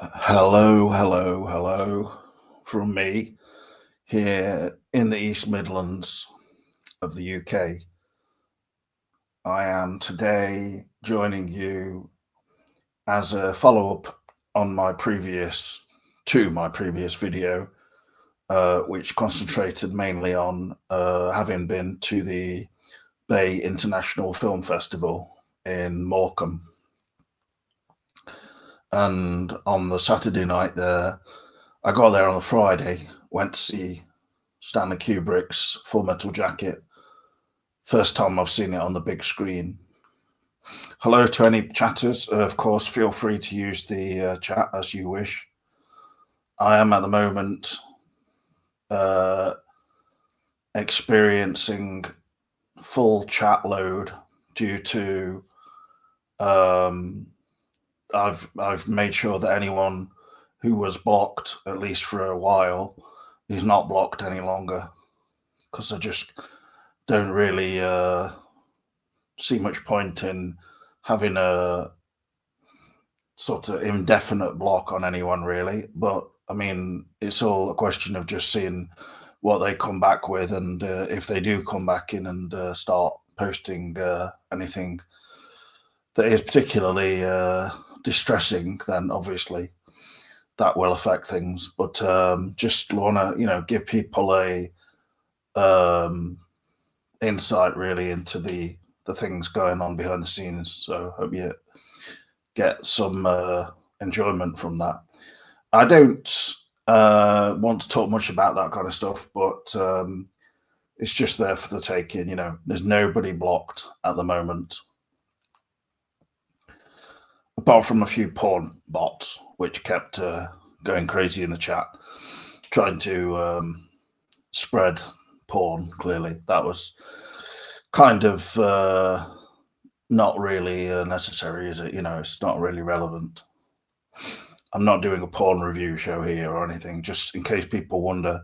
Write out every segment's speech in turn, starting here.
Hello from me here in the East Midlands of the UK. I am today joining you as a follow-up on my previous video, which concentrated mainly on having been to the Bay International Film Festival in Morecambe. And on the Saturday night there, I got there on a Friday, went to see Stanley Kubrick's Full Metal Jacket. First time I've seen it on the big screen. Hello to any chatters. Of course, feel free to use the chat as you wish. I am at the moment uh, experiencing full chat load due to I've made sure that anyone who was blocked, at least for a while, is not blocked any longer because I just don't really see much point in having a sort of indefinite block on anyone, really. But I mean, it's all a question of just seeing what they come back with, and if they do come back in and start posting anything that is particularly distressing, then obviously that will affect things. But just want to, give people a um, insight really into the things going on behind the scenes. So hope you get some enjoyment from that. I don't want to talk much about that kind of stuff, but it's just there for the taking. There's nobody blocked at the moment, apart from a few porn bots, which kept going crazy in the chat, trying to spread porn. Clearly, that was kind of not really necessary, is it? It's not really relevant. I'm not doing a porn review show here or anything, just in case people wonder.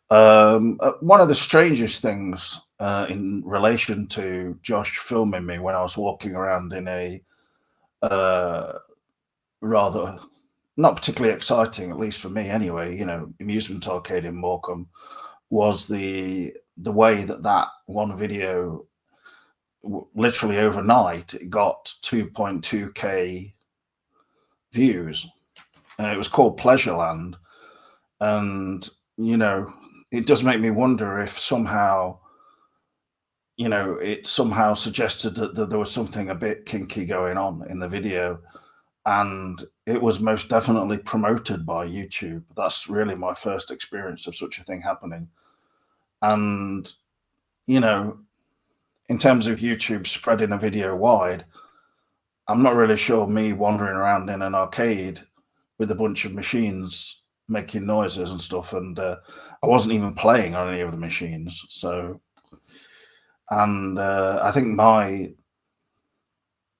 One of the strangest things in relation to Josh filming me when I was walking around in a rather not particularly exciting, at least for me anyway, amusement arcade in Morecambe, was the way that one video literally overnight it got 2.2k views. It was called Pleasureland, and it does make me wonder if somehow it somehow suggested that there was something a bit kinky going on in the video, and it was most definitely promoted by YouTube. That's really my first experience of such a thing happening. And in terms of YouTube spreading a video wide, I'm not really sure me wandering around in an arcade with a bunch of machines making noises and stuff, and I wasn't even playing on any of the machines. So, and I think my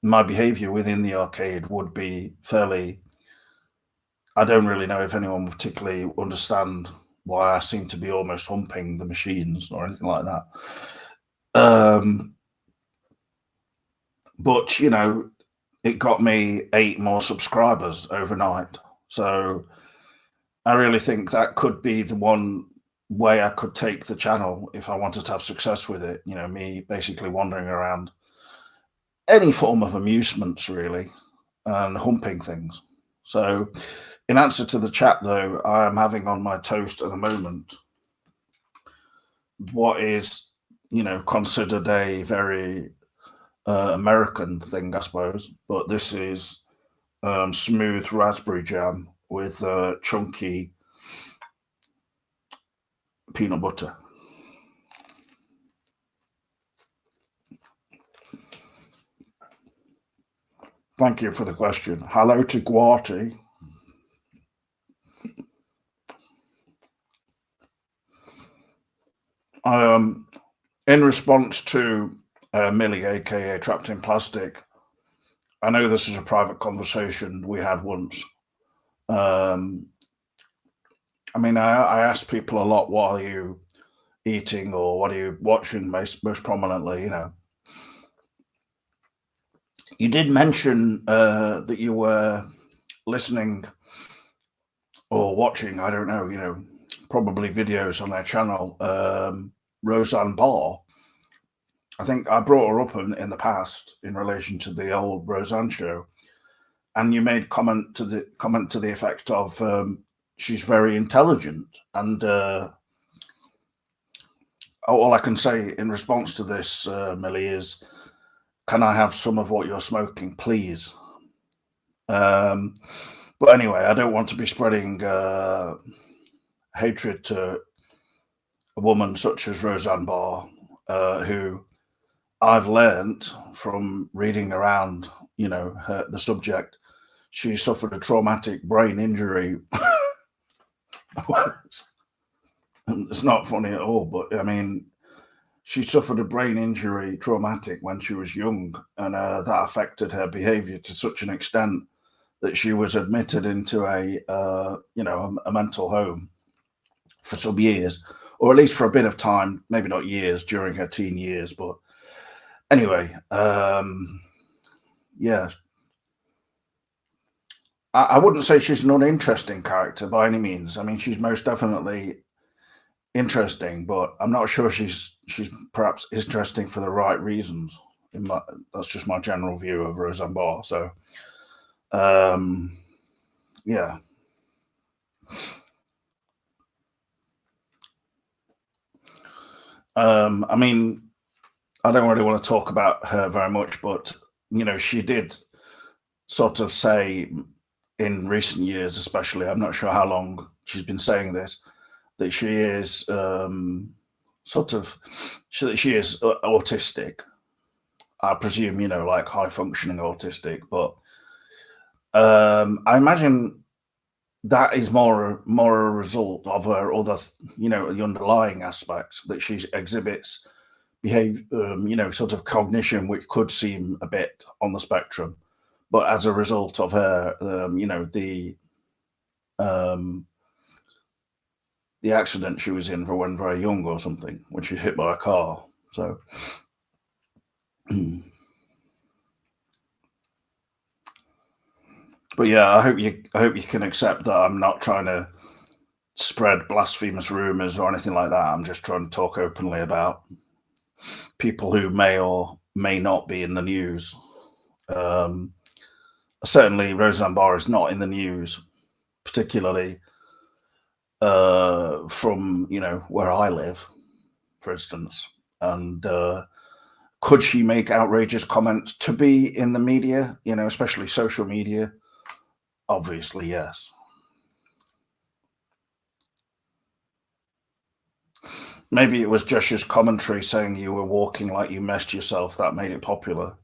behavior within the arcade would be fairly. I don't really know if anyone would particularly understand why I seem to be almost humping the machines or anything like that. But it got me 8 more subscribers overnight. So I really think that could be the one way I could take the channel if I wanted to have success with it. Me basically wandering around any form of amusements really and humping things. So in answer to the chat though, I am having on my toast at the moment what is, considered a very American thing, I suppose, but this is smooth raspberry jam with chunky peanut butter. Thank you for the question. Hello to Guarty. In response to Millie, aka Trapped in Plastic, I know this is a private conversation we had once. I mean, I asked people a lot, what are you eating or what are you watching most prominently, You did mention that you were listening or watching, I don't know, probably videos on their channel, Roseanne Barr. I think I brought her up in the past in relation to the old Roseanne show, and you made comment to the effect of she's very intelligent, and all I can say in response to this, Millie, is, can I have some of what you're smoking, please? But anyway, I don't want to be spreading hatred to a woman such as Roseanne Barr, who I've learnt from reading around, the subject. She suffered a traumatic brain injury. It's not funny at all, but I mean, she suffered a brain injury, traumatic, when she was young, and that affected her behaviour to such an extent that she was admitted into a mental home for some years, or at least for a bit of time, maybe not years, during her teen years. But anyway, yeah, I wouldn't say she's an uninteresting character by any means. I mean, she's most definitely interesting, but I'm not sure she's perhaps interesting for the right reasons. That's just my general view of Roseanne Barr. So, yeah. I mean, I don't really want to talk about her very much, but she did sort of say in recent years, especially, I'm not sure how long she's been saying this, that she is she is autistic. I presume, like high functioning autistic, but I imagine that is more a result of her other, the underlying aspects that she exhibits, sort of cognition, which could seem a bit on the spectrum, but as a result of her, the accident she was in for when very young or something, when she was hit by a car. So, but yeah, I hope you can accept that I'm not trying to spread blasphemous rumors or anything like that. I'm just trying to talk openly about people who may or may not be in the news. Certainly, Roseanne Barr is not in the news, particularly from where I live, for instance. And could she make outrageous comments to be in the media, especially social media? Obviously, yes. Maybe it was Josh's commentary saying you were walking like you messed yourself that made it popular.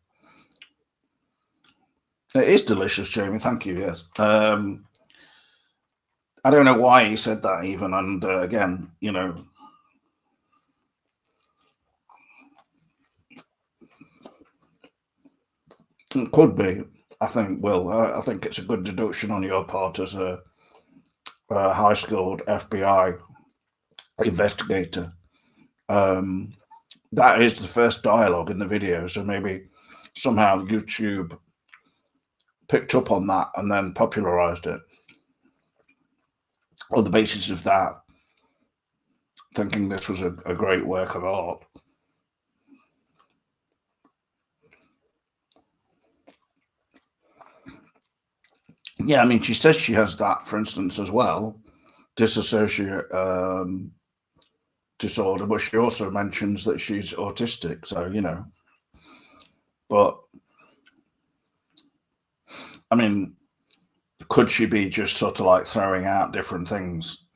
It is delicious, Jamie. Thank you. Yes. I don't know why he said that even. And again, it could be. I think, Will, I think it's a good deduction on your part as a high-skilled FBI investigator. That is the first dialogue in the video, so maybe somehow YouTube picked up on that and then popularized it on the basis of that, thinking this was a great work of art. Yeah, I mean, she says she has that, for instance, as well, dissociate disorder, but she also mentions that she's autistic. So, but I mean, could she be just sort of like throwing out different things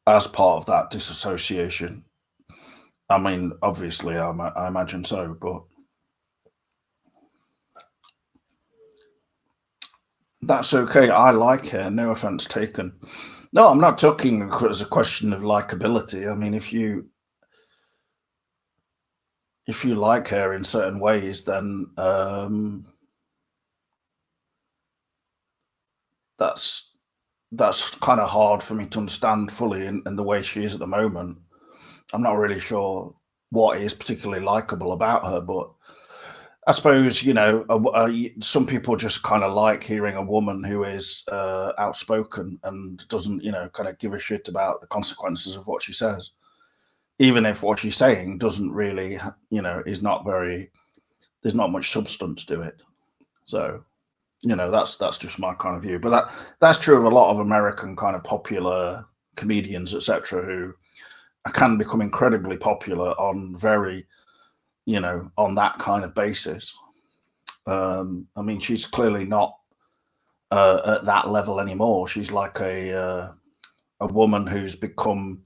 as part of that disassociation? I mean, obviously, I imagine so, but that's okay. I like her. No offense taken. No, I'm not talking as a question of likability. I mean, if you like her in certain ways, then that's kind of hard for me to understand fully in the way she is at the moment. I'm not really sure what is particularly likable about her, but I suppose, some people just kind of like hearing a woman who is outspoken and doesn't, kind of give a shit about the consequences of what she says, even if what she's saying doesn't really, is not very. There's not much substance to it. So, that's just my kind of view. But that's true of a lot of American kind of popular comedians, etc., who can become incredibly popular on very, on that kind of basis. I mean, she's clearly not at that level anymore. She's like a woman who's become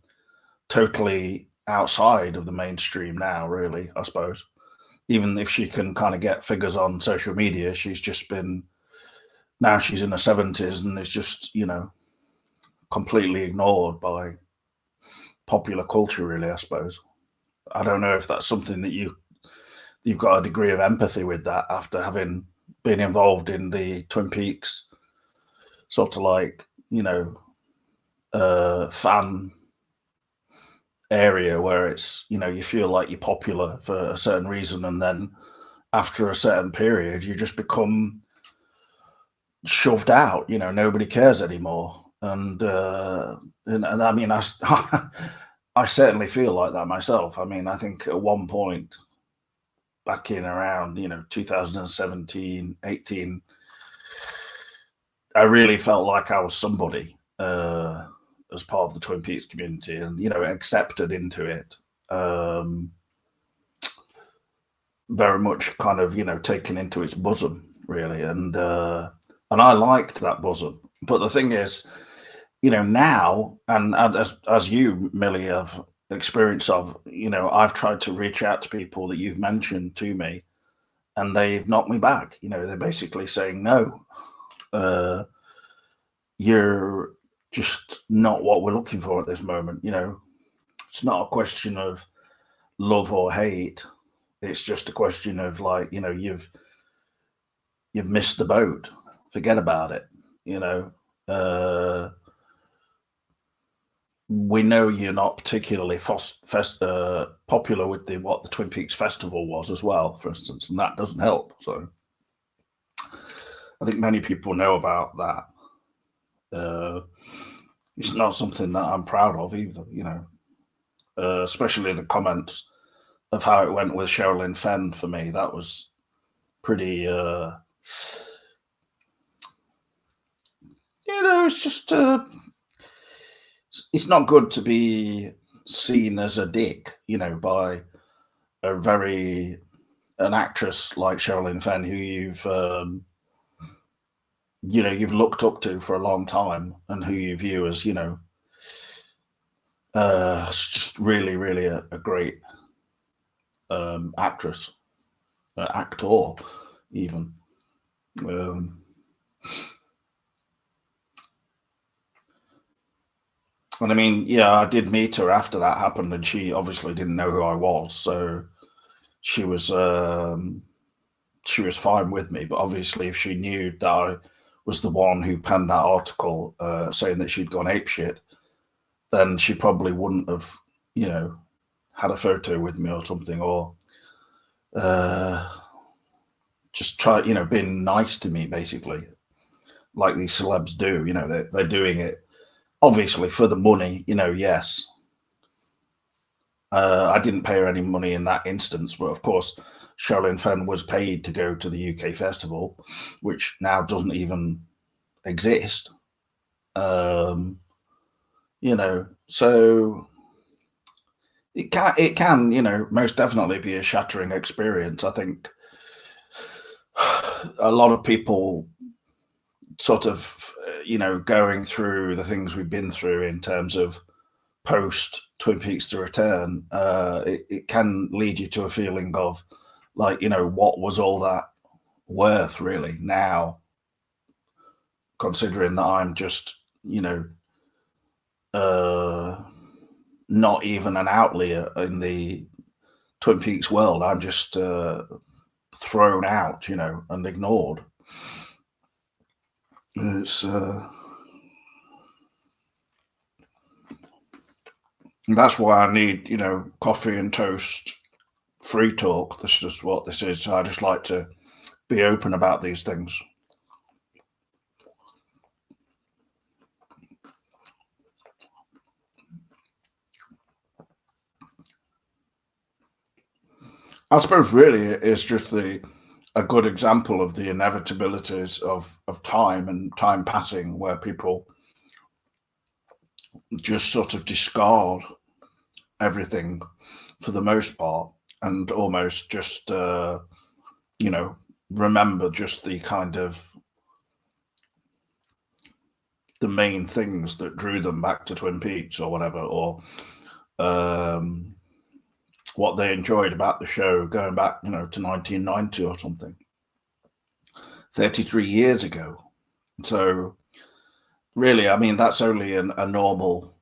totally outside of the mainstream now. Really, I suppose. Even if she can kind of get figures on social media, she's just been now she's in her 70s and is just completely ignored by popular culture. Really, I suppose. I don't know if that's something that you've got a degree of empathy with that after having been involved in the Twin Peaks sort of like fan area where it's you feel like you're popular for a certain reason, and then after a certain period you just become shoved out. Nobody cares anymore, and I mean I certainly feel like that myself. I mean, I think at one point back in around 2017, 18, I really felt like I was somebody as part of the Twin Peaks community, and accepted into it, very much kind of taken into its bosom, really, and I liked that bosom. But the thing is, now, and as you, Millie, have experience of, I've tried to reach out to people that you've mentioned to me, and they've knocked me back. They're basically saying no. You're just not what we're looking for at this moment. It's not a question of love or hate. It's just a question of like, you've missed the boat. Forget about it. We know you're not particularly popular with what the Twin Peaks Festival was as well, for instance, and that doesn't help. So I think many people know about that. It's not something that I'm proud of either, especially the comments of how it went with Sherilyn Fenn. For me, that was pretty, it's just, it's not good to be seen as a dick, by an actress like Sherilyn Fenn, who you've looked up to for a long time, and who you view as it's just really, really a great actress, actor, even. And I mean, yeah, I did meet her after that happened, and she obviously didn't know who I was, so she was fine with me. But obviously, if she knew that I was the one who penned that article saying that she'd gone apeshit, then she probably wouldn't have, had a photo with me or something, or just try, being nice to me, basically, like these celebs do. They're doing it obviously for the money. Yes. I didn't pay her any money in that instance, but of course, Sherilyn Fenn was paid to go to the UK festival, which now doesn't even exist. So it can, most definitely be a shattering experience. I think a lot of people sort of, going through the things we've been through in terms of post Twin Peaks: The Return, it can lead you to a feeling of like, what was all that worth really now, considering that I'm just, not even an outlier in the Twin Peaks world. I'm just thrown out, and ignored. It's that's why I need, coffee and toast free talk. This is what this is. I just like to be open about these things. I suppose really it is just a good example of the inevitabilities of time and time passing, where people just sort of discard everything for the most part, and almost just you know, remember just the kind of the main things that drew them back to Twin Peaks or whatever, or um, what they enjoyed about the show going back, you know, to 1990 or something, 33 years ago. So really, I mean, that's only a normal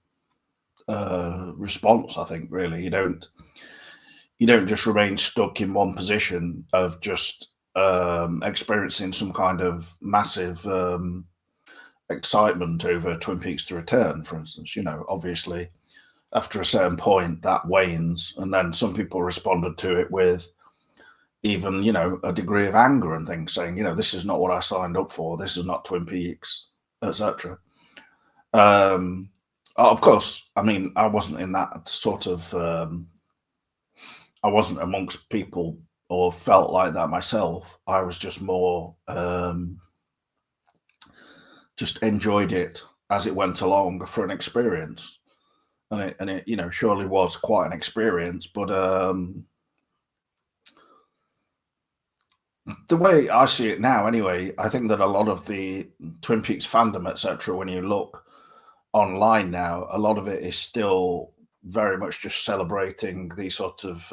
response, I think. Really, you don't just remain stuck in one position of just experiencing some kind of massive excitement over Twin Peaks: The Return, for instance. You know, obviously, after a certain point, that wanes, and then some people responded to it with even, you know, a degree of anger and things, saying, you know, this is not what I signed up for. This is not Twin Peaks, etc. Um, of course, I mean, I wasn't in that sort of. I wasn't amongst people or felt like that myself. I was just more just enjoyed it as it went along for an experience, and it you know, surely was quite an experience. But the way I see it now, anyway, I think that a lot of the Twin Peaks fandom, etc., when you look online now, a lot of it is still very much just celebrating the sort of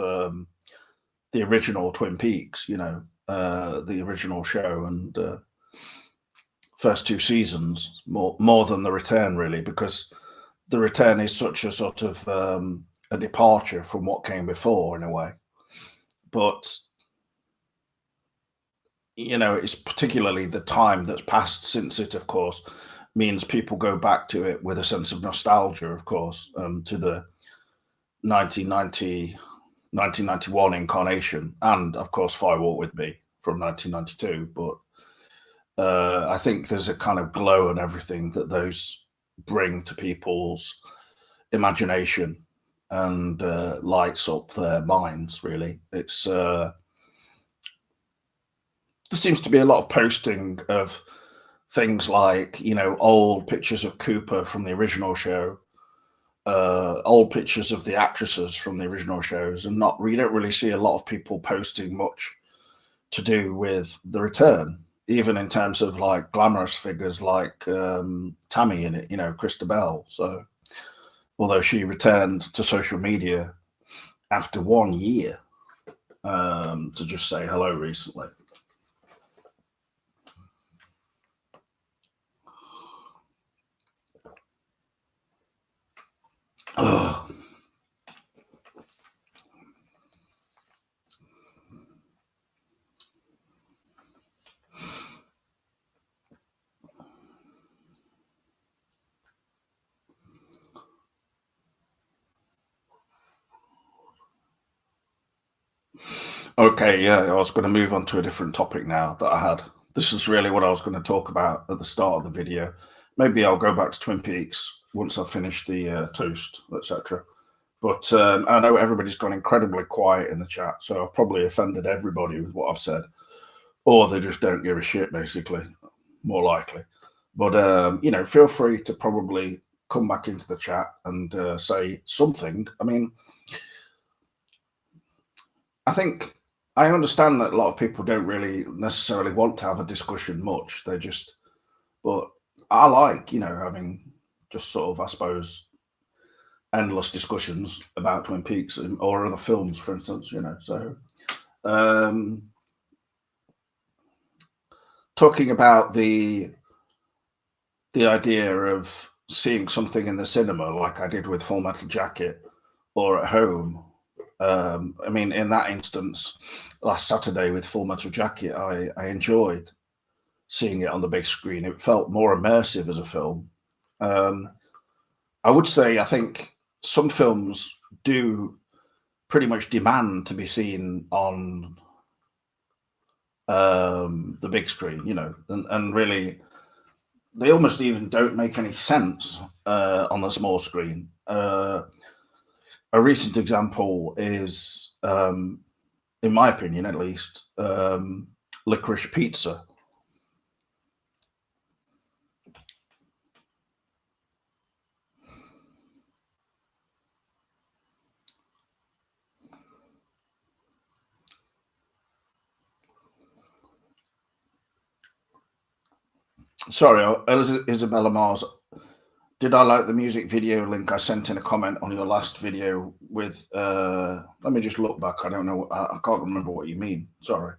the original Twin Peaks, you know, the original show and first two seasons more than the return, really, because the return is such a sort of a departure from what came before in a way. But you know, it's particularly the time that's passed since it, of course, means people go back to it with a sense of nostalgia, of course, to the 1990 1991 incarnation, and of course, Fire Walk with Me from 1992. But I think there's a kind of glow and everything that those bring to people's imagination and lights up their minds. Really, it's there seems to be a lot of posting of things like, you know, old pictures of Cooper from the original show, old pictures of the actresses from the original shows, and not you don't really see a lot of people posting much to do with the return, even in terms of like glamorous figures like Tammy in it, you know, Christabel. So although she returned to social media after 1 year to just say hello recently. Ugh. Okay, yeah, I was going to move on to a different topic now that I had. This is really what I was going to talk about at the start of the video. Maybe I'll go back to Twin Peaks once I've finished the toast, etc. But I know everybody's gone incredibly quiet in the chat, so I've probably offended everybody with what I've said, or they just don't give a shit, basically, more likely. But you know, feel free to probably come back into the chat and say something. I mean, I think I understand that a lot of people don't really necessarily want to have a discussion much. They just, but I like, you know, having just sort of, I suppose, endless discussions about Twin Peaks or other films, for instance, you know. So, um, talking about the idea of seeing something in the cinema, like I did with Full Metal Jacket, or at home. I mean, in that instance, last Saturday with Full Metal Jacket, I enjoyed seeing it on the big screen. It felt more immersive as a film. I would say I think some films do pretty much demand to be seen on the big screen, and really they almost even don't make any sense on the small screen. A recent example is, in my opinion at least, licorice pizza. Sorry, Isabella Mars. Did I like the music video link I sent in a comment on your last video with, let me just look back. I don't know. I can't remember what you mean. Sorry.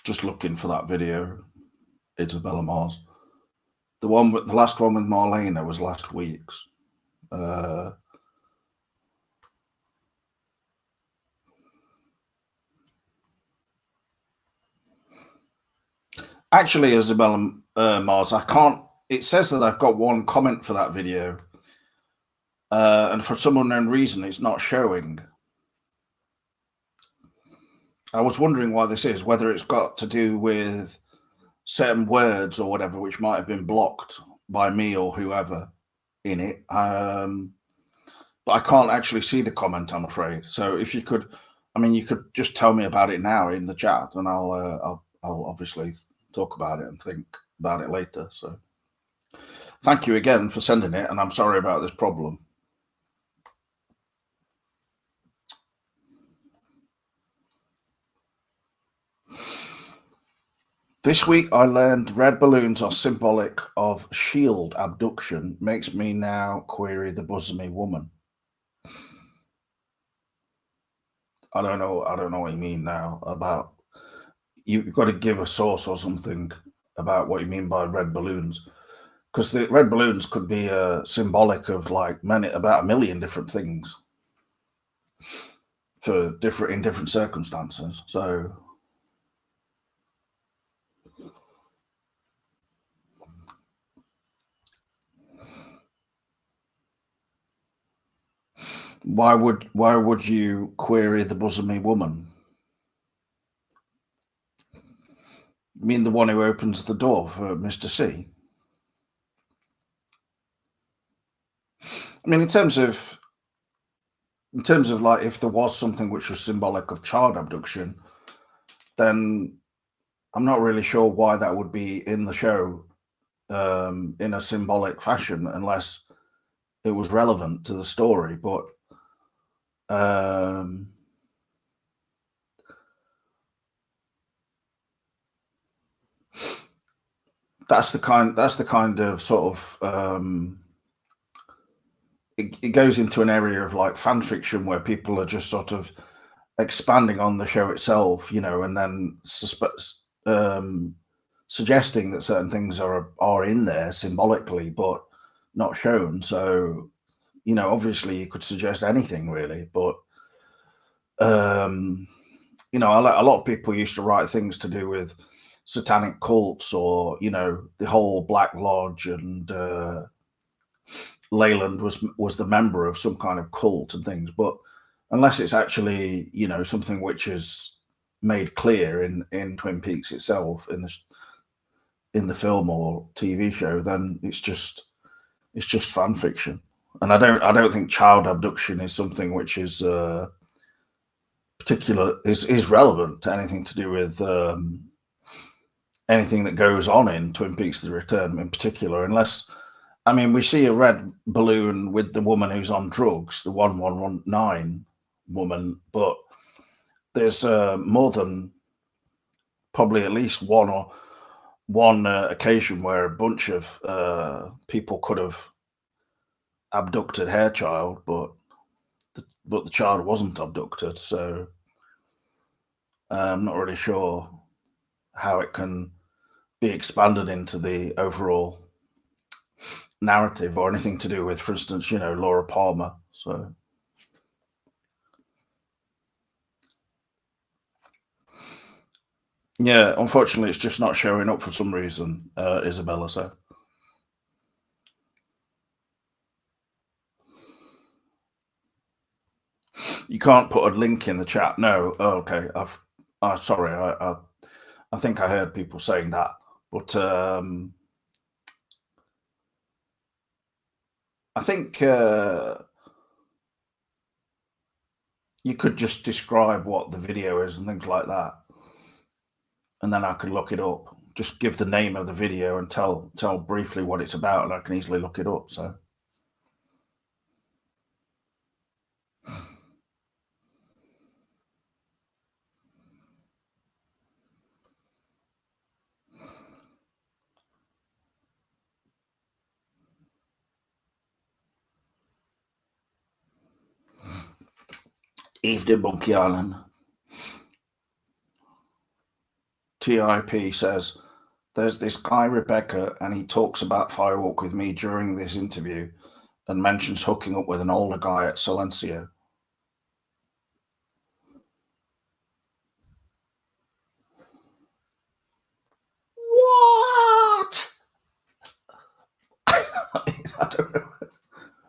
Just looking for that video, Isabella Mars. The last one with Marlena was last week's. Actually, Isabella Mars, I can't. It says that I've got one comment for that video, and for some unknown reason, it's not showing. I was wondering why this is, whether it's got to do with certain words or whatever, which might have been blocked by me or whoever in it. But I can't actually see the comment, I'm afraid. So if you could, you could just tell me about it now in the chat, and I'll obviously talk about it and think about it later. So thank you again for sending it, and I'm sorry about this problem. This week I learned red balloons are symbolic of shield abduction. Makes me now query the bosomy woman. I don't know what you mean now about. You've got to give a source or something about what you mean by red balloons, because the red balloons could be symbolic of like about a million different things in different circumstances. So why would you query the bosomy woman? You mean the one who opens the door for Mr. C? I mean, in terms of like, if there was something which was symbolic of child abduction, then I'm not really sure why that would be in the show in a symbolic fashion, unless it was relevant to the story. But that's the kind of sort of it goes into an area of like fan fiction where people are just sort of expanding on the show itself, and then suggesting that certain things are in there symbolically but not shown. So, obviously you could suggest anything really, but a lot of people used to write things to do with satanic cults, or the whole Black Lodge, and Leyland was the member of some kind of cult and things. But unless it's actually something which is made clear in Twin Peaks itself, in the film or TV show, then it's just fan fiction. And I don't think child abduction is something which is is relevant to anything to do with anything that goes on in Twin Peaks: The Return in particular, unless, we see a red balloon with the woman who's on drugs, the 1119 woman, but there's more than probably at least one occasion where a bunch of people could have abducted her child, but the child wasn't abducted. So I'm not really sure how it can be expanded into the overall narrative or anything to do with, for instance, Laura Palmer. So yeah, unfortunately, it's just not showing up for some reason, Isabella. So you can't put a link in the chat. No, oh, okay. Sorry, I think I heard people saying that, but I think you could just describe what the video is and things like that, and then I could look it up. Just give the name of the video and tell briefly what it's about, and I can easily look it up. So evening, Monkey Island. TIP says, there's this guy, Rebecca, and he talks about Firewalk with me during this interview and mentions hooking up with an older guy at Silencio. What? I don't know.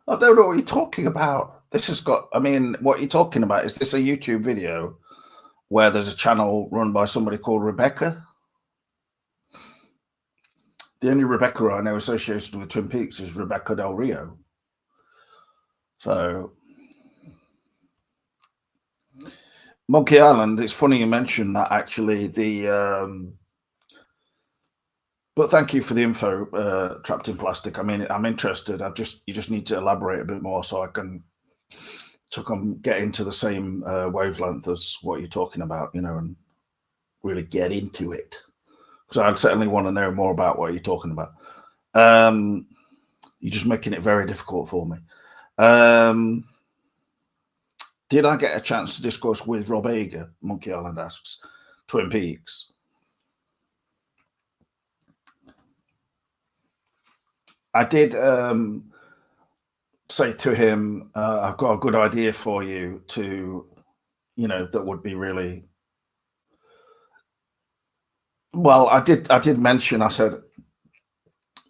I don't know what you're talking about. This has got, I mean, what you're talking about, is this a YouTube video where there's a channel run by somebody called Rebecca? The only Rebecca I know associated with Twin Peaks is Rebecca Del Rio. So, Monkey Island, it's funny you mentioned that actually. But thank you for the info, Trapped in Plastic. I mean, I'm interested. You just need to elaborate a bit more so I can get into the same wavelength as what you're talking about, and really get into it. Because I certainly want to know more about what you're talking about. You're just making it very difficult for me. Did I get a chance to discuss with Rob Ager? Monkey Island asks. Twin Peaks. I did say to him, I've got a good idea for you to, that would be really well. I did mention, I said,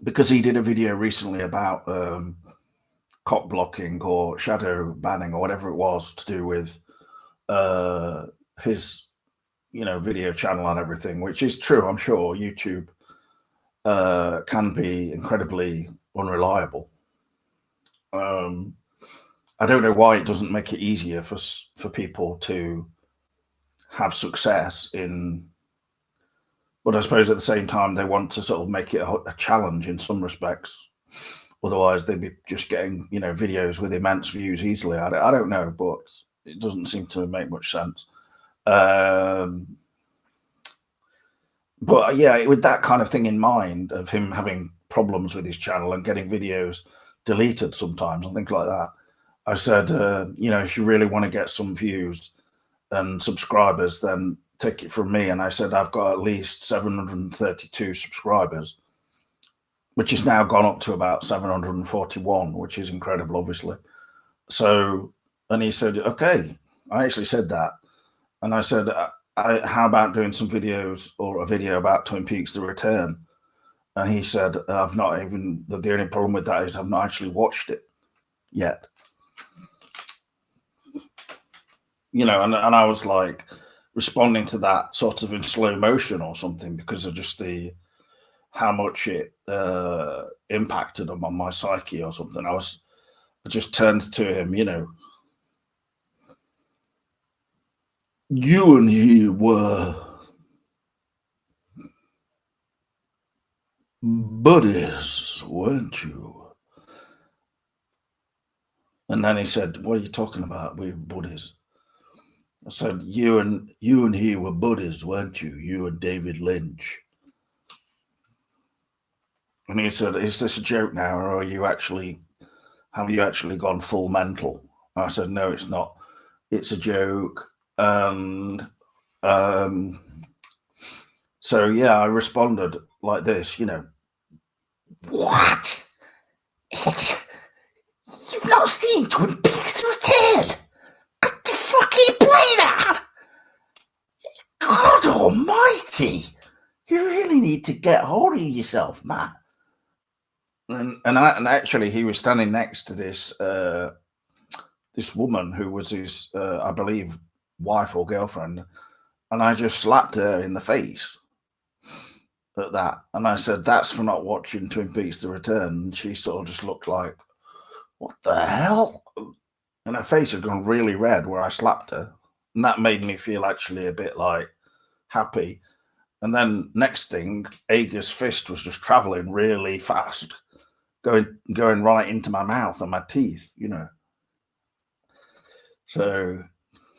because he did a video recently about cock blocking or shadow banning or whatever it was to do with his, video channel and everything, which is true. I'm sure YouTube can be incredibly unreliable. I don't know why it doesn't make it easier for people to have success in, but I suppose at the same time they want to sort of make it a challenge in some respects. Otherwise, they'd be just getting videos with immense views easily. I don't know, but it doesn't seem to make much sense. But yeah, with that kind of thing in mind, of him having problems with his channel and getting videos deleted sometimes and things like that, I said, if you really want to get some views and subscribers, then take it from me. And I said, I've got at least 732 subscribers, which has now gone up to about 741, which is incredible, obviously. So, and he said, okay, I actually said that. And I said, how about doing some videos or a video about Twin Peaks: The Return? And he said, I've not even, the only problem with that is I've not actually watched it yet. And I was like responding to that sort of in slow motion or something because of just how much it impacted on my psyche or something. I just turned to him, you and he were buddies, weren't you? And then he said, what are you talking about? We're buddies. I said, you and he were buddies, weren't you? You and David Lynch. And he said, is this a joke now, or have you actually gone full mental? And I said, no, it's not. It's a joke. And Um, so yeah, I responded like this, what? You've not seen Twin Peaks Return? What the fuck are you playing at? God almighty! You really need to get hold of yourself, man. And actually, he was standing next to this woman who was his, I believe, wife or girlfriend, and I just slapped her in the face at that, and I said, "That's for not watching Twin Peaks: The Return." And she sort of just looked like, "What the hell?" And her face had gone really red where I slapped her, and that made me feel actually a bit like happy. And then next thing, Ager's fist was just traveling really fast, going right into my mouth and my teeth. So,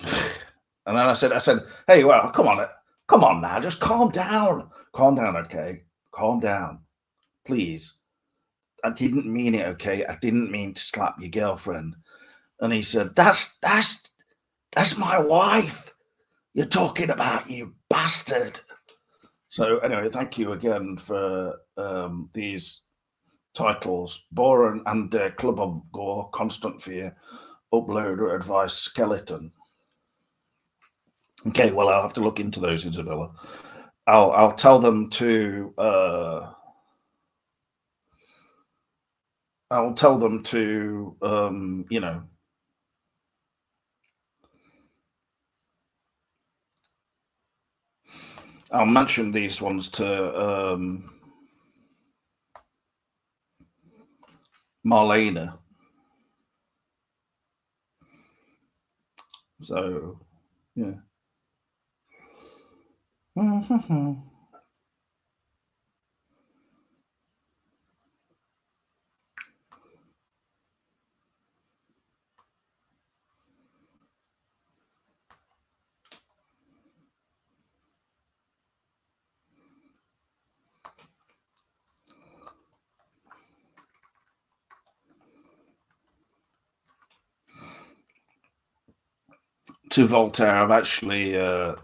and then I said, "Hey, well, come on now, just calm down, okay, calm down, please. I didn't mean it, okay. I didn't mean to slap your girlfriend." And he said, "That's my wife you're talking about, you bastard." So anyway, thank you again for these titles. Boren and Club of Gore, Constant Fear, Uploader Advice, Skeleton. Okay, well, I'll have to look into those, Isabella. I'll tell them to I'll tell them to I'll mention these ones to Marlena. So yeah. To Voltaire, I've actually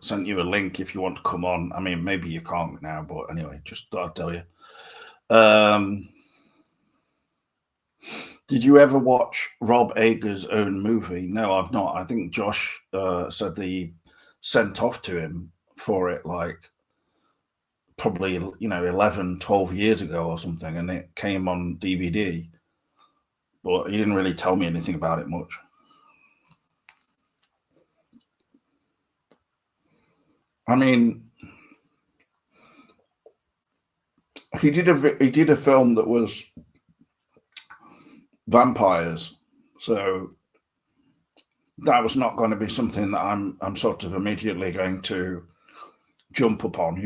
sent you a link if you want to come on. I mean, maybe you can't now, but anyway, just thought I'd tell you. Did you ever watch Rob Ager's own movie? No, I've not. I think Josh said that he sent off to him for it, like probably 11, 12 years ago or something, and it came on DVD. But he didn't really tell me anything about it much. I mean, he did a film that was vampires, so that was not going to be something that I'm sort of immediately going to jump upon.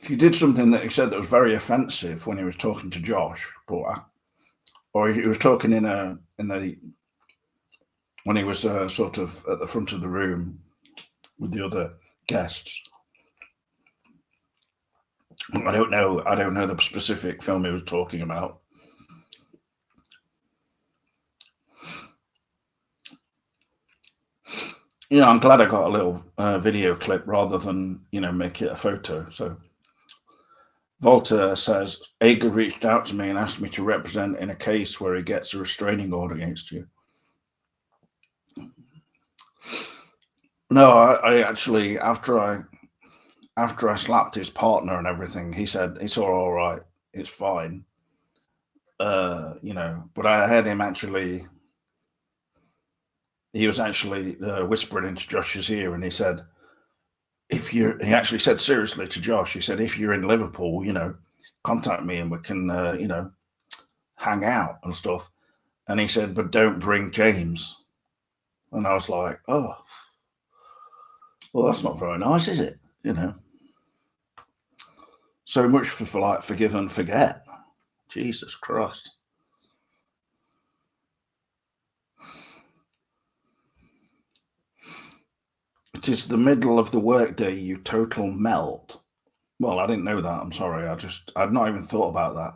He did something that he said that was very offensive when he was talking to Josh, or he was talking in the when he was sort of at the front of the room with the other guests. I don't know the specific film he was talking about. I'm glad I got a little video clip rather than make it a photo. So Volta says Ager reached out to me and asked me to represent in a case where he gets a restraining order against you. No, I actually after I slapped his partner and everything, he said it's all right, it's fine. But I heard him actually. He was actually whispering into Josh's ear, and he said, he actually said seriously to Josh, he said, if you're in Liverpool, contact me and we can, hang out and stuff. And he said, but don't bring James. And I was like, oh, well, that's not very nice, is it? So much for like forgive and forget. Jesus Christ. It is the middle of the workday, you total melt. Well, I didn't know that. I'm sorry. I'd not even thought about that.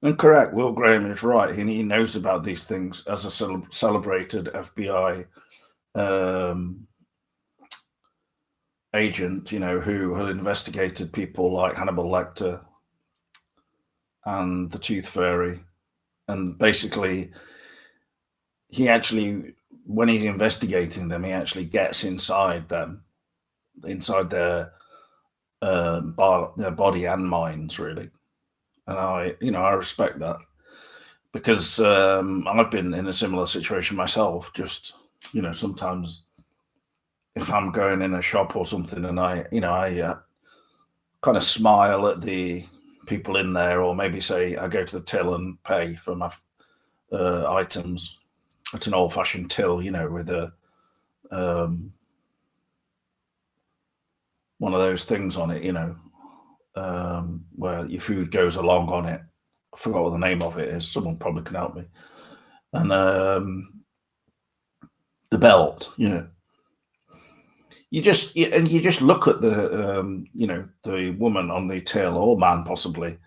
And correct, Will Graham is right. He knows about these things as a celebrated FBI um, agent, who had investigated people like Hannibal Lecter and the Tooth Fairy. And basically, he actually, when he's investigating them, he actually gets inside them, inside their body and minds, really. And I respect that because I've been in a similar situation myself. Just, sometimes if I'm going in a shop or something and I kind of smile at the people in there, or maybe say I go to the till and pay for my items at an old-fashioned till, with a one of those things on it, where your food goes along on it. I forgot what the name of it is. Someone probably can help me. And the belt, you just look at the woman on the till, or man possibly,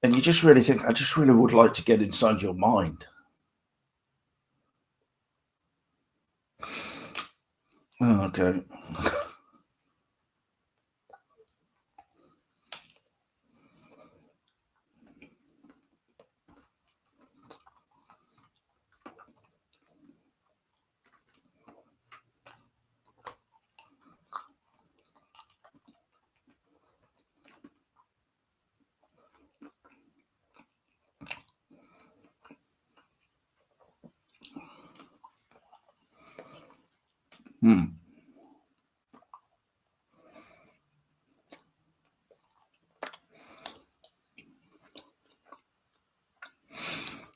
and you just really think, I just really would like to get inside your mind. Oh, okay. Hmm.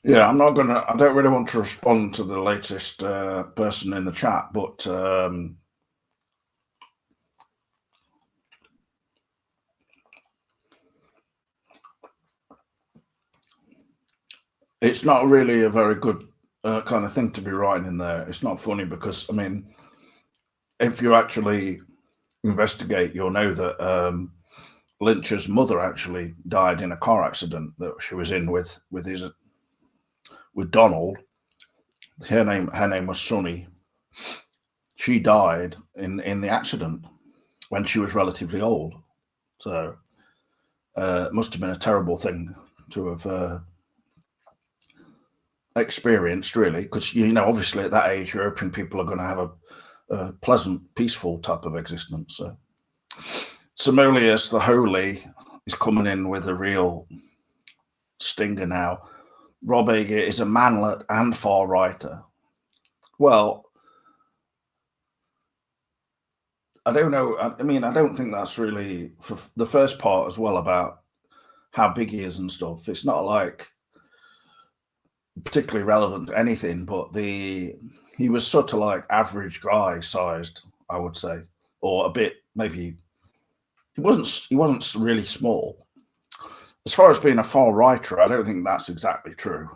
Yeah, I don't really want to respond to the latest person in the chat, but it's not really a very good kind of thing to be writing in there. It's not funny because, I mean, if you actually investigate, you'll know that Lynch's mother actually died in a car accident that she was in with Donald. Her name was Sunny. She died in the accident when she was relatively old. So it must have been a terrible thing to have experienced, really, because obviously at that age, you're hoping people are going to have a pleasant, peaceful type of existence. So Simoleus the Holy is coming in with a real stinger now. Rob Ager is a manlet and far righter. Well, I don't know. I mean, I don't think that's really for the first part as well about how big he is and stuff. It's not like particularly relevant to anything, but he was sort of like average guy sized, I would say, or a bit maybe. He wasn't really small. As far as being a far righter, I don't think that's exactly true.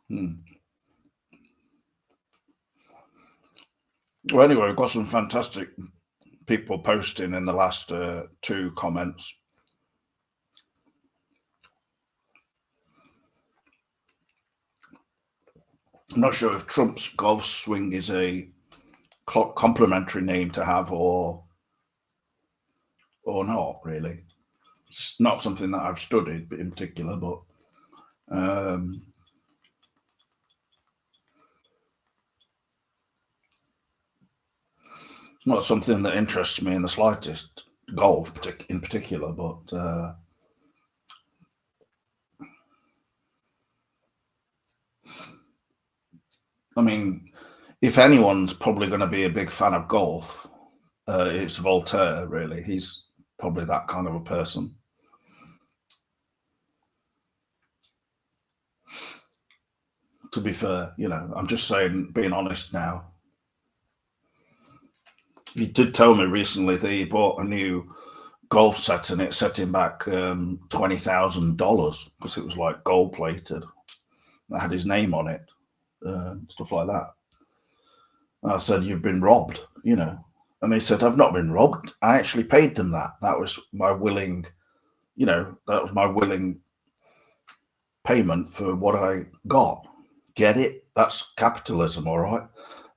Hmm. Well, anyway, we've got some fantastic people posting in the last two comments. I'm not sure if Trump's golf swing is a complimentary name to have or not, really. It's not something that I've studied in particular, but it's not something that interests me in the slightest, golf in particular, but I mean, if anyone's probably going to be a big fan of golf, it's Voltaire, really. He's probably that kind of a person. To be fair, I'm just saying, being honest now. He did tell me recently that he bought a new golf set and it set him back $20,000 because it was like gold plated. that had his name on it, stuff like that. And I said, "You've been robbed," you know. And he said, "I've not been robbed. I actually paid them that. That was my willing, that was my willing payment for what I got. Get it? That's capitalism, all right."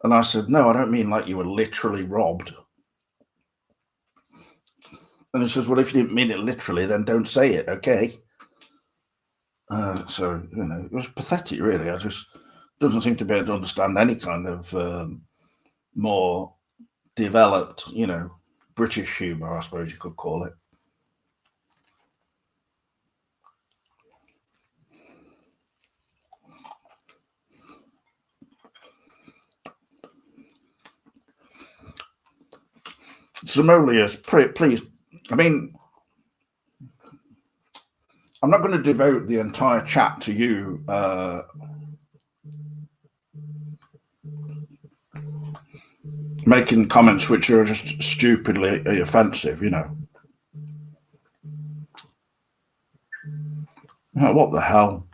And I said, "No, I don't mean like you were literally robbed." And he says, "Well, if you didn't mean it literally, then don't say it, okay?" So, it was pathetic, really. I just doesn't seem to be able to understand any kind of more developed, British humour, I suppose you could call it. Simolius, please, I mean, I'm not going to devote the entire chat to you making comments which are just stupidly offensive, What the hell?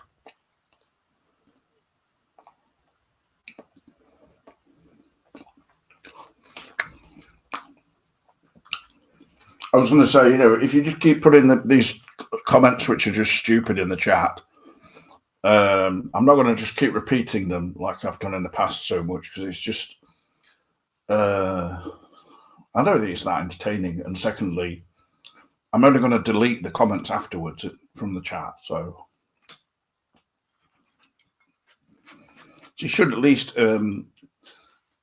I was going to say, if you just keep putting these comments which are just stupid in the chat, I'm not going to just keep repeating them like I've done in the past so much, because it's just, I don't think it's that entertaining. And secondly, I'm only going to delete the comments afterwards from the chat. So you should at least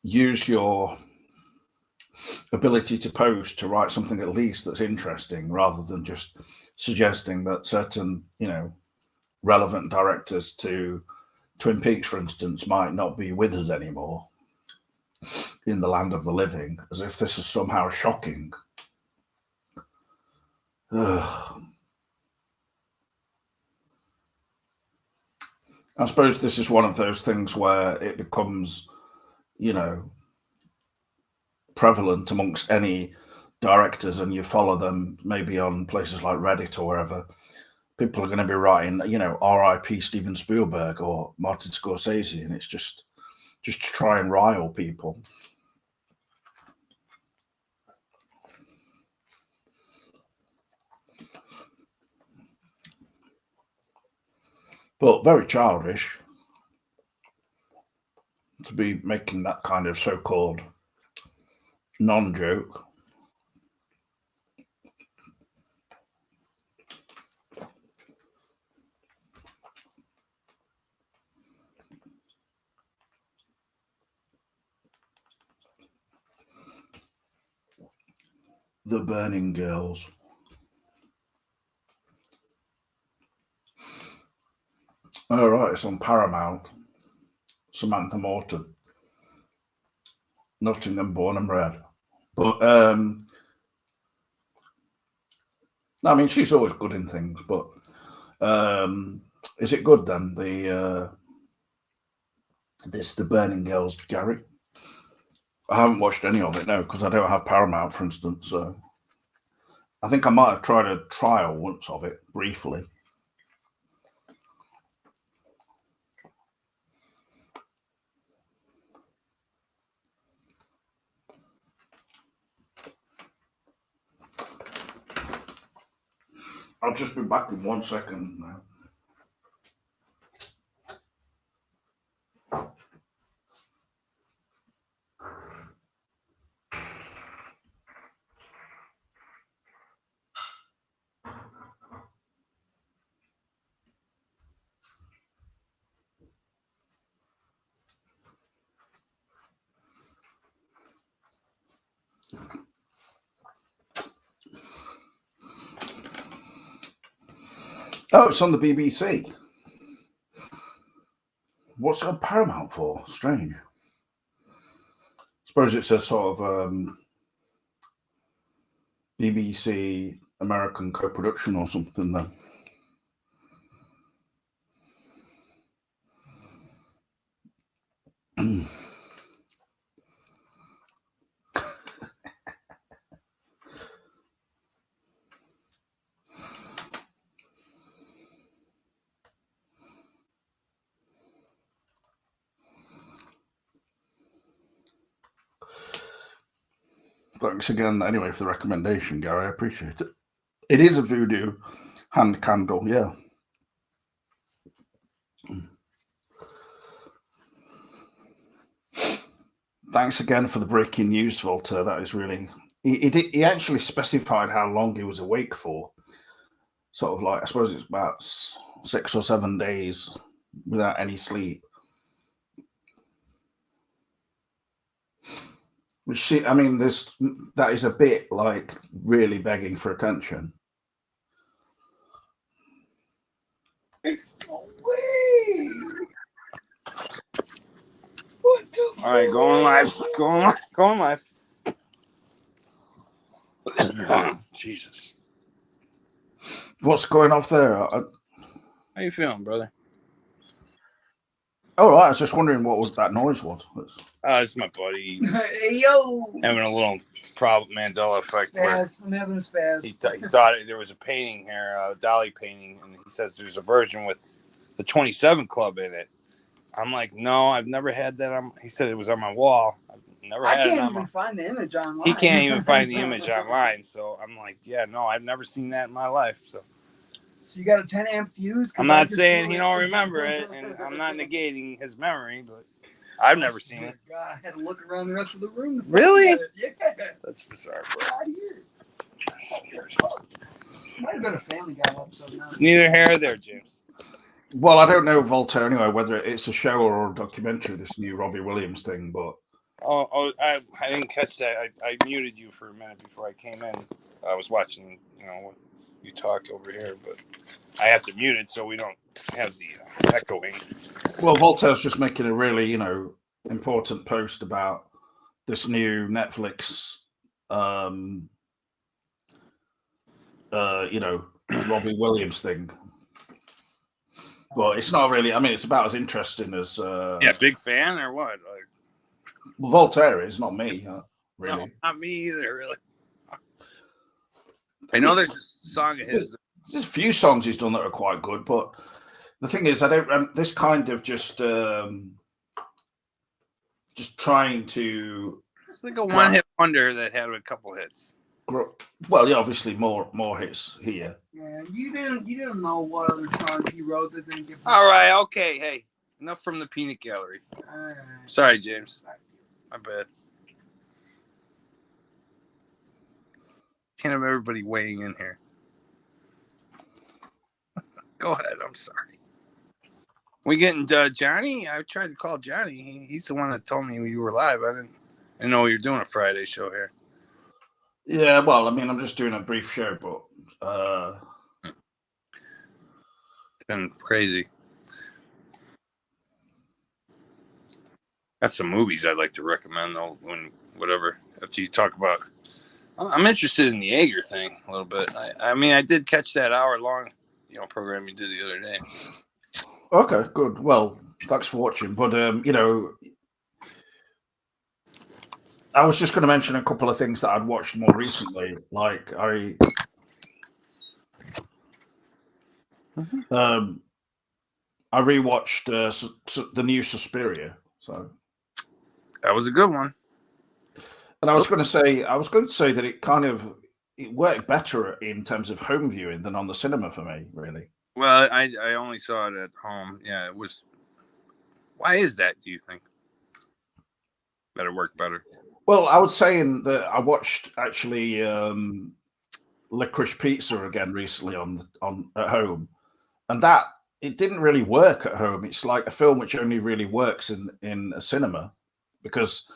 use your ability to post to write something at least that's interesting, rather than just suggesting that certain, relevant directors to Twin Peaks, for instance, might not be with us anymore in the land of the living, as if this is somehow shocking. Ugh. I suppose this is one of those things where it becomes, prevalent amongst any directors, and you follow them maybe on places like Reddit or wherever. People are going to be writing, R.I.P. Steven Spielberg or Martin Scorsese, and it's just to try and rile people. But very childish to be making that kind of so-called non-joke. The Burning Girls. All right, it's on Paramount. Samantha Morton, Nottingham born and bred. But I mean, she's always good in things. But is it good then? The Burning Girls, Gary? I haven't watched any of it, no, because I don't have Paramount, for instance. So I think I might have tried a trial once of it briefly. I'll just be back in 1 second now. Oh, it's on the BBC. What's it on Paramount for? Strange. Suppose it's a sort of BBC American co-production or something, then. Thanks again, anyway, for the recommendation, Gary. I appreciate it. It is a voodoo hand candle, yeah. Thanks again for the breaking news, Voltaire. That is really. He actually specified how long he was awake for. Sort of like, I suppose it's about 6 or 7 days without any sleep. Which, I mean, that is a bit like really begging for attention. All right, going live. Going live. Jesus. What's going off there? How you feeling, brother? Oh, right. I was just wondering what that noise was. It's my buddy. Hey, yo! Having a little problem, Mandela effect. I'm having a spaz. He thought there was a painting here, a Dali painting, and he says there's a version with the 27 Club in it. I'm like, no, I've never had that. He said it was on my wall. I've never had it. I can't even find the image online. He can't even find the image online. So I'm like, yeah, no, I've never seen that in my life. So you got a 10 amp fuse? I'm not saying he don't remember it, and I'm not negating his memory, but I've never seen it. God, I had to look around the rest of the room. Really? Yeah. That's bizarre. We're out of here. That's weird. Might have been a Family Guy episode now. It's neither here or there, James. Well, I don't know, Voltaire, anyway, whether it's a show or a documentary, this new Robbie Williams thing, but... I didn't catch that. I muted you for a minute before I came in. I was watching, what you talk over here, but I have to mute it so we don't have the echoing. Well, Voltaire's just making a really, important post about this new Netflix, Robbie Williams thing. But it's not really. I mean, it's about as interesting as. Big fan or what? Voltaire is, not me, really. No, not me either, really. I know there's a song of his. There's a few songs he's done that are quite good, but the thing is, I don't. This kind of just trying to. It's like a one-hit wonder that had a couple hits. Well, yeah, obviously more hits here. Yeah, you didn't know what other songs he wrote that didn't get. All right, okay, hey, enough from the peanut gallery. Sorry, James. My bad. Can't have everybody weighing in here. Go ahead. I'm sorry. We getting Johnny? I tried to call Johnny. He's the one that told me you were live. I didn't know you were doing a Friday show here. Yeah, well, I mean, I'm just doing a brief show, but it's been crazy. Got some movies I'd like to recommend, though. After you talk about, I'm interested in the Jaeger thing a little bit. I mean, I did catch that hour-long, program you did the other day. Okay, good. Well, thanks for watching. But I was just going to mention a couple of things that I'd watched more recently. Like I rewatched the new Suspiria. So that was a good one. And I was going to say that it worked better in terms of home viewing than on the cinema for me, really. Well, I only saw it at home. Yeah, it was. Why is that? Do you think that it worked better? Well, I was saying that I watched actually Licorice Pizza again recently on at home, and that it didn't really work at home. It's like a film which only really works in a cinema because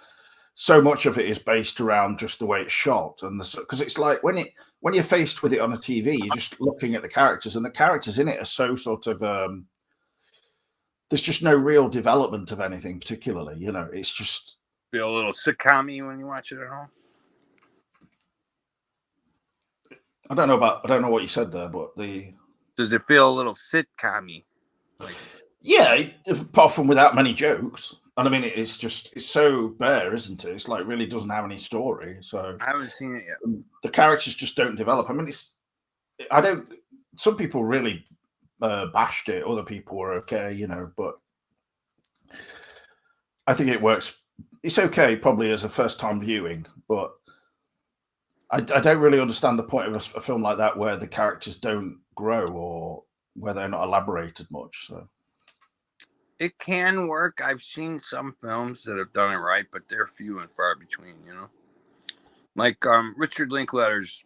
so much of it is based around just the way it's shot, and because it's like when you're faced with it on a TV, you're just looking at the characters, and the characters in it are so sort of there's just no real development of anything particularly. It's just. Feel a little sitcom-y when you watch it at home? I don't know what you said there, but does it feel a little sitcom-y? Yeah, apart from without many jokes. And I mean, it's so bare, isn't it? It's like really doesn't have any story. So I haven't seen it yet. The characters just don't develop. I mean, some people really bashed it. Other people were okay, but I think it works. It's okay, probably as a first-time viewing, but I don't really understand the point of a film like that where the characters don't grow or where they're not elaborated much. So It can work. I've seen some films that have done it right, but they're few and far between. You know, like Richard Linklater's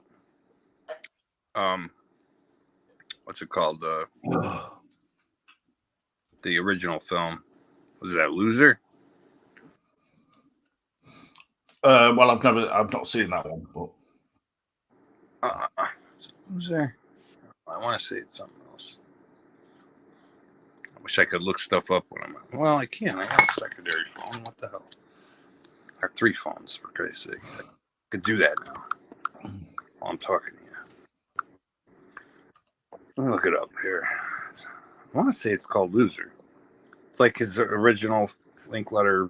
what's it called? The original film, was that Loser? well, I've not seen that one, but Loser. I want to say it's something else. I wish I could look stuff up when I'm. Well, I can't. I got a secondary phone. What the hell? I have 3 phones, for Christ's sake. I could do that now while I'm talking to you. Let me look it up here. I want to say it's called Loser. It's like his original Linklater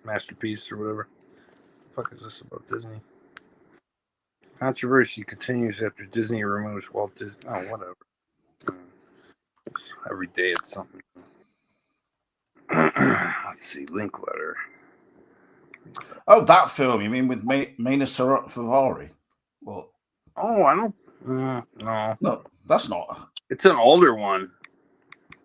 masterpiece or whatever. What the fuck is this about Disney? Controversy continues after Disney removes Walt Disney. Oh, whatever. Every day it's something. Let's see, Linklater. oh, that film you mean with Mina Favari? Well, Oh, I don't. No, that's not. it's an older one.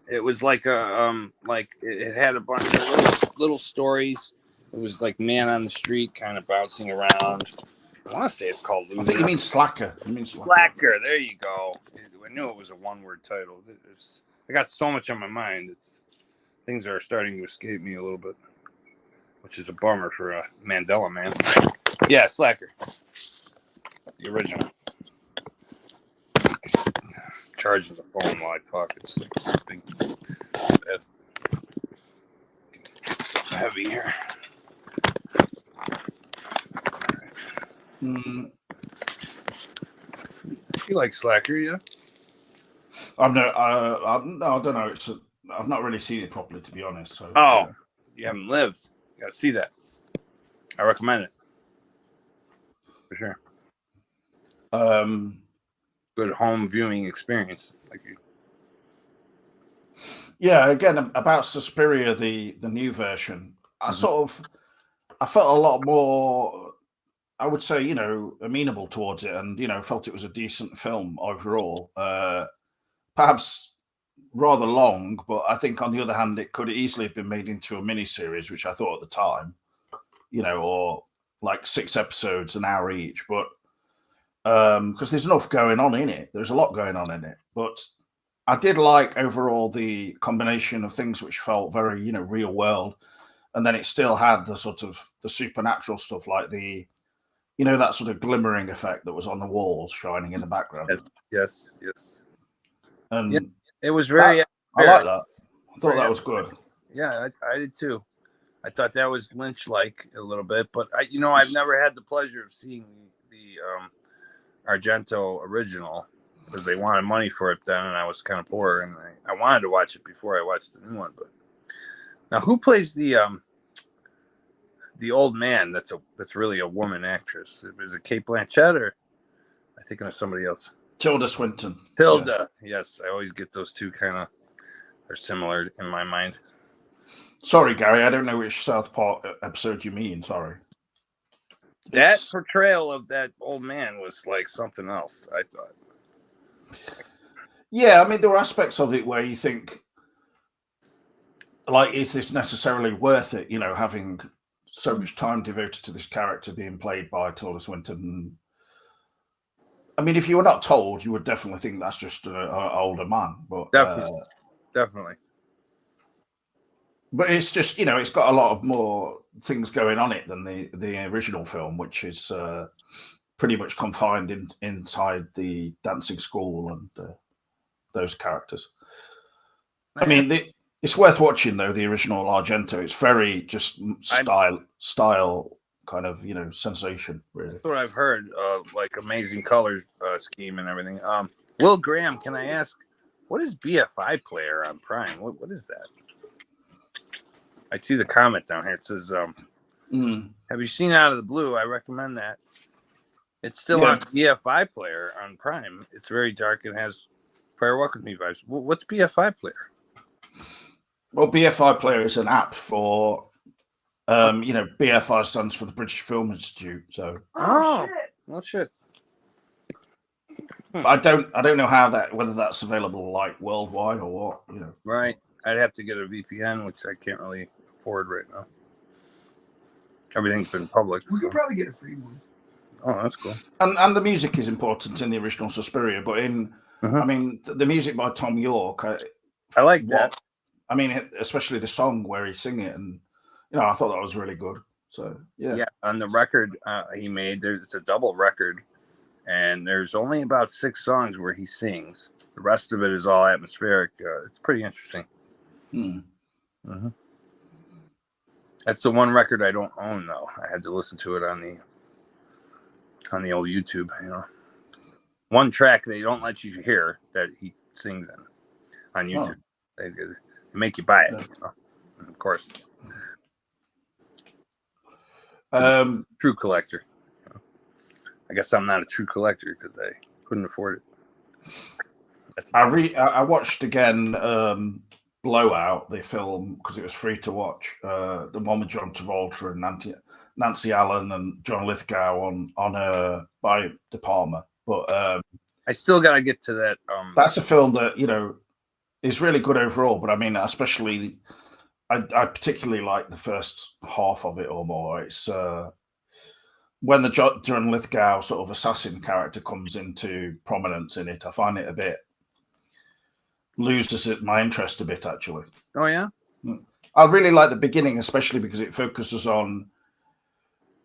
It was like it had a bunch of little stories. It was like Man on the Street, kind of bouncing around. I want to say it's called Loser. I think you mean Slacker. Slacker. There you go. I knew it was a one-word title. I got so much on my mind. Things are starting to escape me a little bit, which is a bummer for a Mandela man. Yeah, Slacker. The original. Charging the phone while I talk. It's like big. It's heavy here. You like Slacker, yeah? I don't know. I've not really seen it properly, to be honest. So You haven't lived. You got to see that. I recommend it for sure. Good home viewing experience. Yeah, again about Suspiria, the new version. I felt a lot more, I would say, amenable towards it, and felt it was a decent film overall. Perhaps rather long, but I think on the other hand, it could easily have been made into a mini series, which I thought at the time, or like 6 episodes, an hour each. But because there's enough going on in it, there's a lot going on in it. But I did like overall the combination of things which felt very, real world, and then it still had the sort of the supernatural stuff, like the, that sort of glimmering effect that was on the walls shining in the background. Yes. And yeah, it was very. I like that. I thought that was good. Yeah, I did too. I thought that was Lynch-like a little bit, but I've never had the pleasure of seeing the Argento original because they wanted money for it then, and I was kind of poor, and I wanted to watch it before I watched the new one. But now, who plays the old man? That's really a woman actress. Is it Cate Blanchett, or am I thinking of somebody else? Tilda Swinton. Tilda, yes. I always get those two kind of, they're similar in my mind. Sorry, Gary, I don't know which South Park episode you mean. Sorry. That portrayal of that old man was like something else, I thought. Yeah, I mean, there were aspects of it where you think, like, is this necessarily worth it? Having so much time devoted to this character being played by Tilda Swinton. I mean, if you were not told, you would definitely think that's just an older man. But definitely. But it's just, it's got a lot of more things going on it than the original film, which is pretty much confined inside the dancing school and those characters. I mean, it's worth watching though. The original Argento, it's very just style kind of sensation. Really, that's what I've heard. Like amazing color scheme and everything. Will Graham, can I ask, what is BFI Player on Prime? What is that? I see the comment down here. It says, "Have you seen Out of the Blue?" I recommend that. It's still on BFI Player on Prime. It's very dark and has Fire Walk With Me vibes. What's BFI Player? Well, BFI Player is an app for, BFI stands for the British Film Institute. So, shit. But I don't know how whether that's available like worldwide or what. You know, Right. I'd have to get a VPN, which I can't really afford right now. Everything's been public. We could probably get a free one. Oh, that's cool. And the music is important in the original Suspiria, but I mean, the music by Tom York, I like that. I mean, especially the song where he sing it, and I thought that was really good. So yeah. On the record he made, it's a double record, and there's only about 6 songs where he sings. The rest of it is all atmospheric. It's pretty interesting. That's the one record I don't own, though. I had to listen to it on the old YouTube. One track they don't let you hear that he sings in on YouTube. They make you buy it. Of course. True collector. I guess I'm not a true collector because I couldn't afford it. I watched again Blowout, the film, because it was free to watch. The one with John Travolta and Nancy Allen and John Lithgow on by De Palma. But I still got to get to that. That's a film that is really good overall. But I mean, especially, I particularly like the first half of it or more. It's when the John Lithgow sort of assassin character comes into prominence in it. I find it a bit loses my interest a bit, actually. Oh yeah, I really like the beginning, especially because it focuses on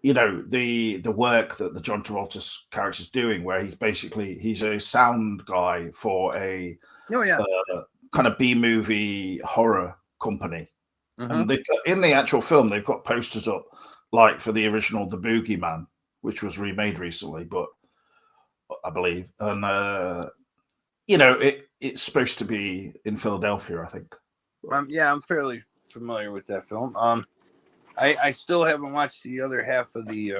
the work that the John Travolta character is doing, where he's a sound guy for a kind of B-movie horror company. And they've got, in the actual film, they've got posters up like for the original The Boogeyman, which was remade recently, but I believe, and it's supposed to be in Philadelphia, I think. I'm fairly familiar with that film. I still haven't watched the other half of the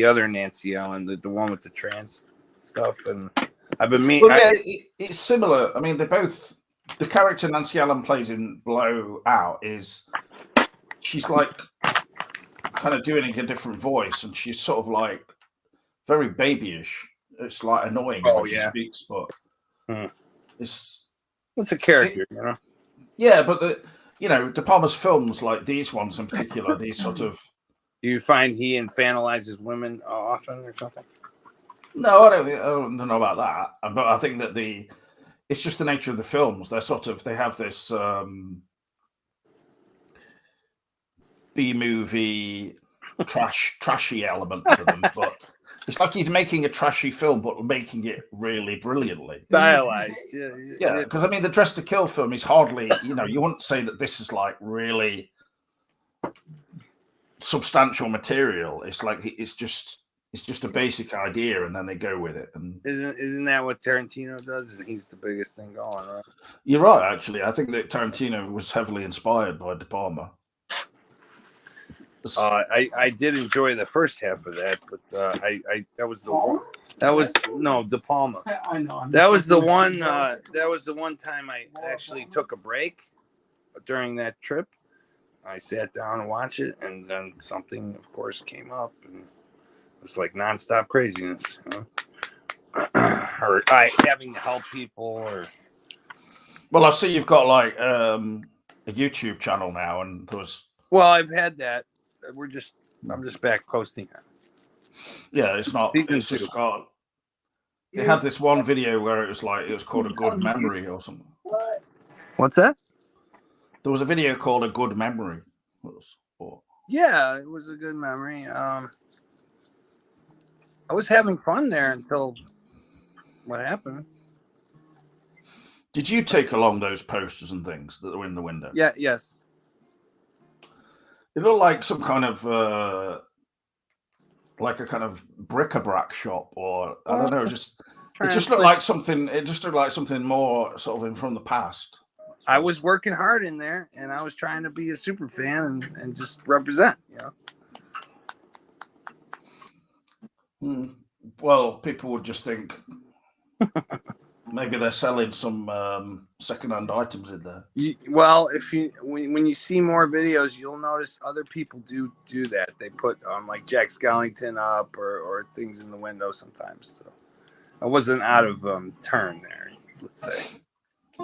other Nancy Allen, the one with the trans stuff, and I've been meaning. Well, it's similar. I mean, the character Nancy Allen plays in Blowout she's like kind of doing a different voice, and she's sort of like very babyish. It's like annoying when she speaks, but it's a character, Yeah, but De Palma's films, like these ones in particular, these sort of. Do you find he infantilizes women often or something? No, I don't know about that. But I think that it's just the nature of the films. They have this B-movie trashy element to them, but it's like he's making a trashy film, but making it really brilliantly. Stylized, yeah. Because I mean, the Dress to Kill film is hardly, you wouldn't say that this is like really substantial material. It's like it's just a basic idea, and then they go with it. And isn't that what Tarantino does? And he's the biggest thing going, right? You're right. Actually, I think that Tarantino was heavily inspired by De Palma. I did enjoy the first half of that, but that was the one. That was De Palma. I know. That was the one. That was the one time I actually took a break during that trip. I sat down and watched it, and then something, of course, came up, and it was like nonstop craziness, or having to help people, or. Well, I see you've got like a YouTube channel now, and there was. Well, I've had that. I'm just back posting it. Yeah, it's not. It's just got. They had this one video where it was called A Good Memory or something. What's that? There was a video called A Good Memory. Yeah, it was a good memory. I was having fun there until what happened. Did you take along those posters and things that were in the window? Yeah. Yes. It looked like some kind of like a kind of bric-a-brac shop, or I don't know. It just looked like something. It just looked like something more sort of from the past. I was working hard in there, and I was trying to be a super fan and just represent. Well, people would just think maybe they're selling some second-hand items in there. When you see more videos, you'll notice other people do that. They put like Jack Skellington up or things in the window sometimes. So I wasn't out of turn there. Let's say.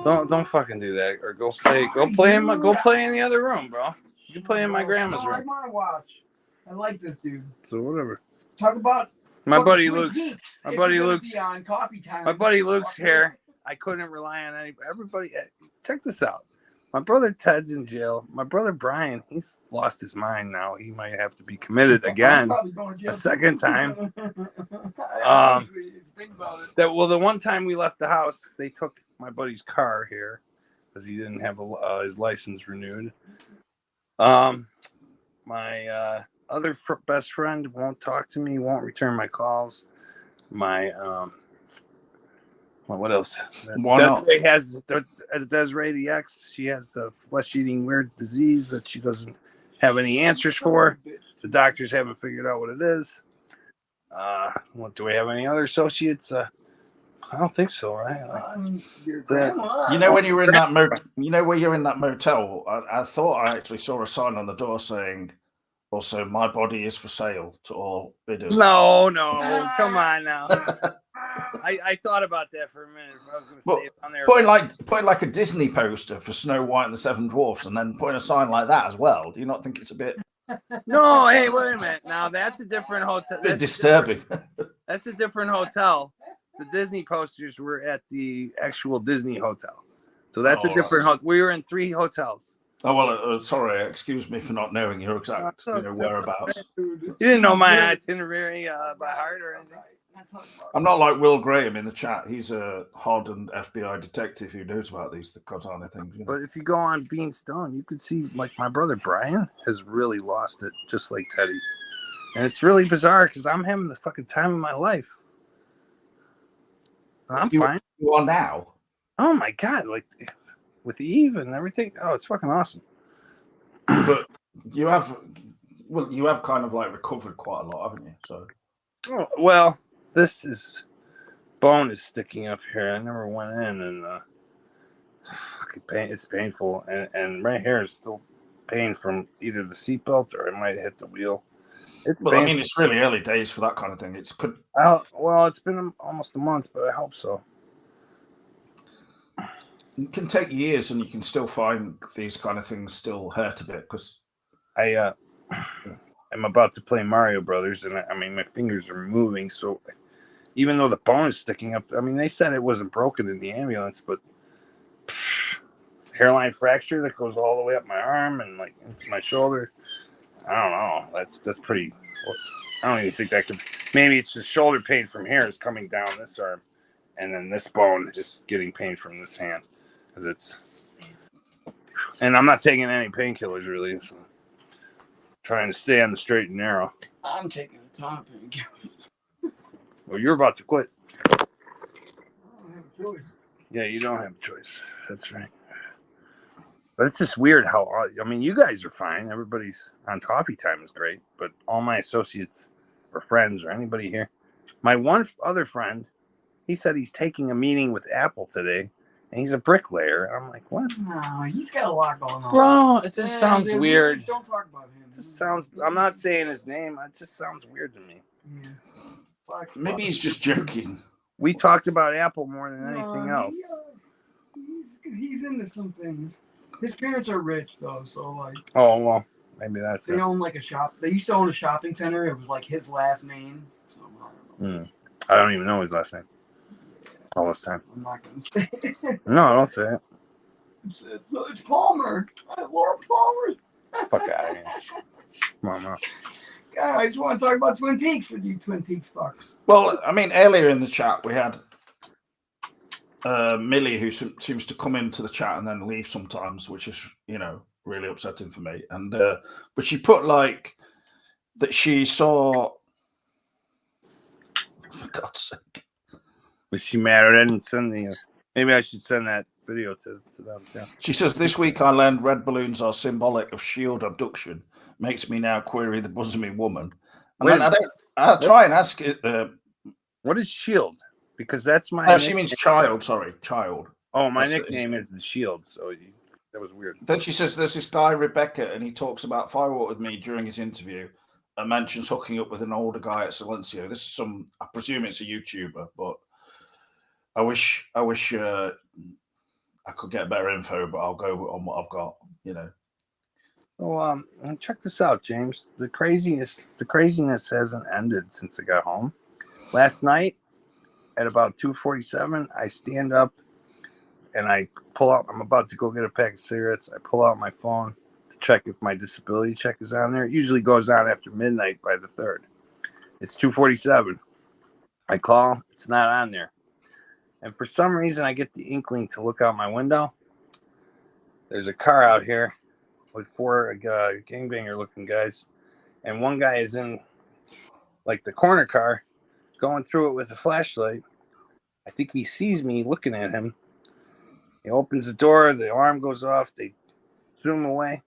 Don't fucking do that, or go play in the other room, bro. You can play in my grandma's I room. want to watch. I like this dude. So whatever. Talk about My buddy Twin Luke's. Peaks My if buddy you're gonna Luke's. be on Coffee Time. My buddy Luke's here. I couldn't rely on everybody. Check this out. My brother Ted's in jail. My brother Brian, he's lost his mind now. He might have to be committed again a second time. Honestly, think about it. The one time we left the house, they took my buddy's car here because he didn't have his license renewed. My other best friend won't talk to me, won't return my calls. My what else? Desiree has Desiree the ex. She has a flesh-eating weird disease that she doesn't have any answers for. The doctors haven't figured out what it is. What do we have? Any other associates? I don't think so, right? Your grandma. You know when you were in that where you're in that motel, I thought I actually saw a sign on the door saying, "Also, my body is for sale to all bidders." No, come on now. I thought about that for a minute. I was going to say on there. Putting like a Disney poster for Snow White and the Seven Dwarfs, and then putting a sign like that as well. Do you not think it's a bit? No, hey, wait a minute. Now that's a different hotel. That's disturbing. That's a different hotel. The Disney posters were at the actual Disney hotel, so that's a different hotel. We were in 3 hotels. Oh well, sorry. Excuse me for not knowing your exact whereabouts. You didn't know my itinerary by heart or anything. I'm not like Will Graham in the chat. He's a hardened FBI detective who knows about these kind of things. You know? But if you go on Bean Stone, you could see like my brother Brian has really lost it, just like Teddy. And it's really bizarre because I'm having the fucking time of my life. I'm fine. You are now? Oh my God, like with Eve and everything. Oh, it's fucking awesome. But you have kind of like recovered quite a lot, haven't you? So. Oh, well, this is bone is sticking up here. I never went in, and fucking pain. It's painful, and right here is still pain from either the seatbelt or it might hit the wheel. Well, I mean, it's really early days for that kind of thing. Well, it's been almost a month, but I hope so. It can take years, and you can still find these kind of things still hurt a bit because I'm about to play Mario Brothers, and I mean my fingers are moving. So even though the bone is sticking up, I mean they said it wasn't broken in the ambulance, but hairline fracture that goes all the way up my arm and like into my shoulder. I don't know. That's pretty. I don't even think that could. Maybe it's the shoulder pain from here is coming down this arm, and then this bone is getting pain from this hand because it's. And I'm not taking any painkillers really. So trying to stay on the straight and narrow. I'm taking a top painkiller. Well, you're about to quit. I don't have a choice. Yeah, you don't have a choice. That's right. But it's just weird how, I mean, you guys are fine. Everybody's on Coffee Time is great. But all my associates or friends or anybody here, my one other friend, he said he's taking a meeting with Apple today. And he's a bricklayer. I'm like, what? No, he's got a lot going on. Bro, it just sounds weird. Don't talk about him. It just sounds, I'm not saying his name. It just sounds weird to me. Yeah. Maybe he's just joking. We talked about Apple more than anything else. He's into some things. His parents are rich though, so like. Oh well, maybe that's. They own like a shop. They used to own a shopping center. It was like his last name. So I don't know. I don't even know his last name. All this time. I'm not gonna say it. No, don't say it. It's Palmer. Laura Palmer. Fuck out of here. Come on, man. God, I just want to talk about Twin Peaks with you, Twin Peaks fucks. Well, I mean, earlier in the chat we had Millie, who seems to come into the chat and then leave sometimes, which is, really upsetting for me. And but she put like that she saw. For God's sake. Was she mad? I didn't send the. Maybe I should send that video to them. Yeah. She says, "This week I learned red balloons are symbolic of shield abduction. Makes me now query the bosomy woman." And then I try and ask it. What is shield? Because that's my. She means child. Sorry, child. Oh, my nickname is the Shield. So that was weird. Then she says, "There's this guy Rebecca, and he talks about firework with me during his interview, and mentions hooking up with an older guy at Silencio." This is I presume it's a YouTuber, but I wish I could get better info, but I'll go on what I've got. You know. So check this out, James. The craziness hasn't ended since I got home. Last night at about 2:47, I stand up and I pull out. I'm about to go get a pack of cigarettes. I pull out my phone to check if my disability check is on there. It usually goes on after midnight by the 3rd. It's 2:47. I call. It's not on there. And for some reason, I get the inkling to look out my window. There's a car out here with 4 gangbanger-looking guys. And one guy is in, like, the corner car, going through it with a flashlight. I think he sees me looking at him. He opens the door. The alarm goes off. They zoom away.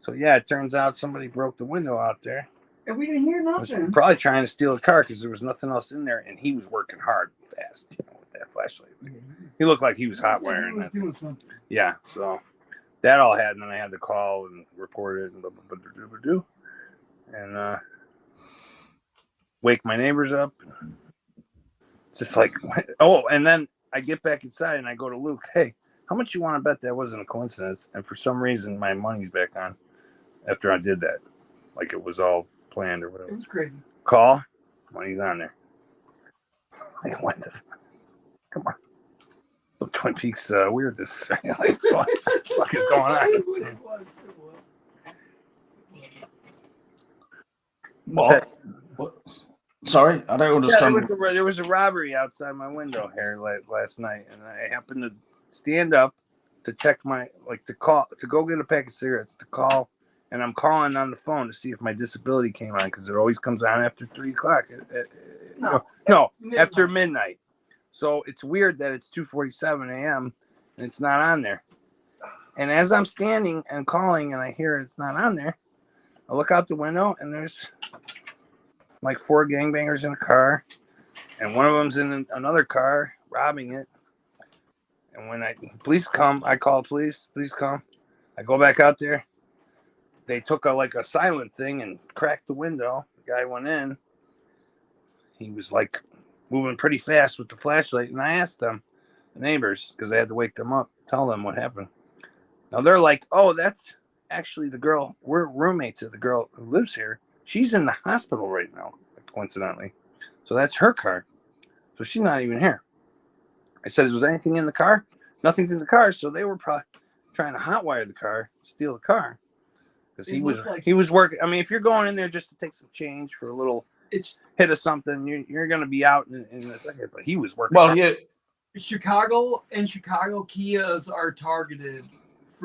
So, yeah, it turns out somebody broke the window out there. And we didn't hear Was nothing. probably trying to steal a car because there was nothing else in there, and he was working hard, fast, with that flashlight. He looked like he was hot He wiring was it. doing something. Yeah, so that all had, and then I had to call and report it and blah, blah, blah, blah, blah, blah, and wake my neighbors up. It's just like, oh, and then I get back inside and I go to Luke, hey, how much you want to bet that wasn't a coincidence? And for some reason, my money's back on after I did that. Like it was all planned or whatever. It was crazy. Call, money's on there. Like, what the come on. So Twin Peaks weirdness. Like, what the fuck is going on? It was. What? Sorry, I don't understand. Yeah, there was a robbery outside my window here last night, and I happened to stand up to check to go get a pack of cigarettes, to call, and I'm calling on the phone to see if my disability came on, because it always comes on after 3 o'clock. No, after midnight. So it's weird that it's 2:47 a.m. and it's not on there. And as I'm standing and calling and I hear it's not on there, I look out the window and there's like 4 gangbangers in a car, and one of them's in another car robbing it. And when police come, I call police come. I go back out there. They took a silent thing and cracked the window. The guy went in. He was like moving pretty fast with the flashlight, and I asked them, the neighbors, because I had to wake them up, tell them what happened. Now they're like, oh, that's actually the girl. We're roommates of the girl who lives here. She's in the hospital right now, coincidentally. So that's her car. So she's not even here. I said, was anything in the car? Nothing's in the car. So they were probably trying to hotwire the car, steal the car. Because he was working. I mean, if you're going in there just to take some change for a little hit of something, you're going to be out in a second. But he was working. Well, yeah. Chicago, Kias are targeted.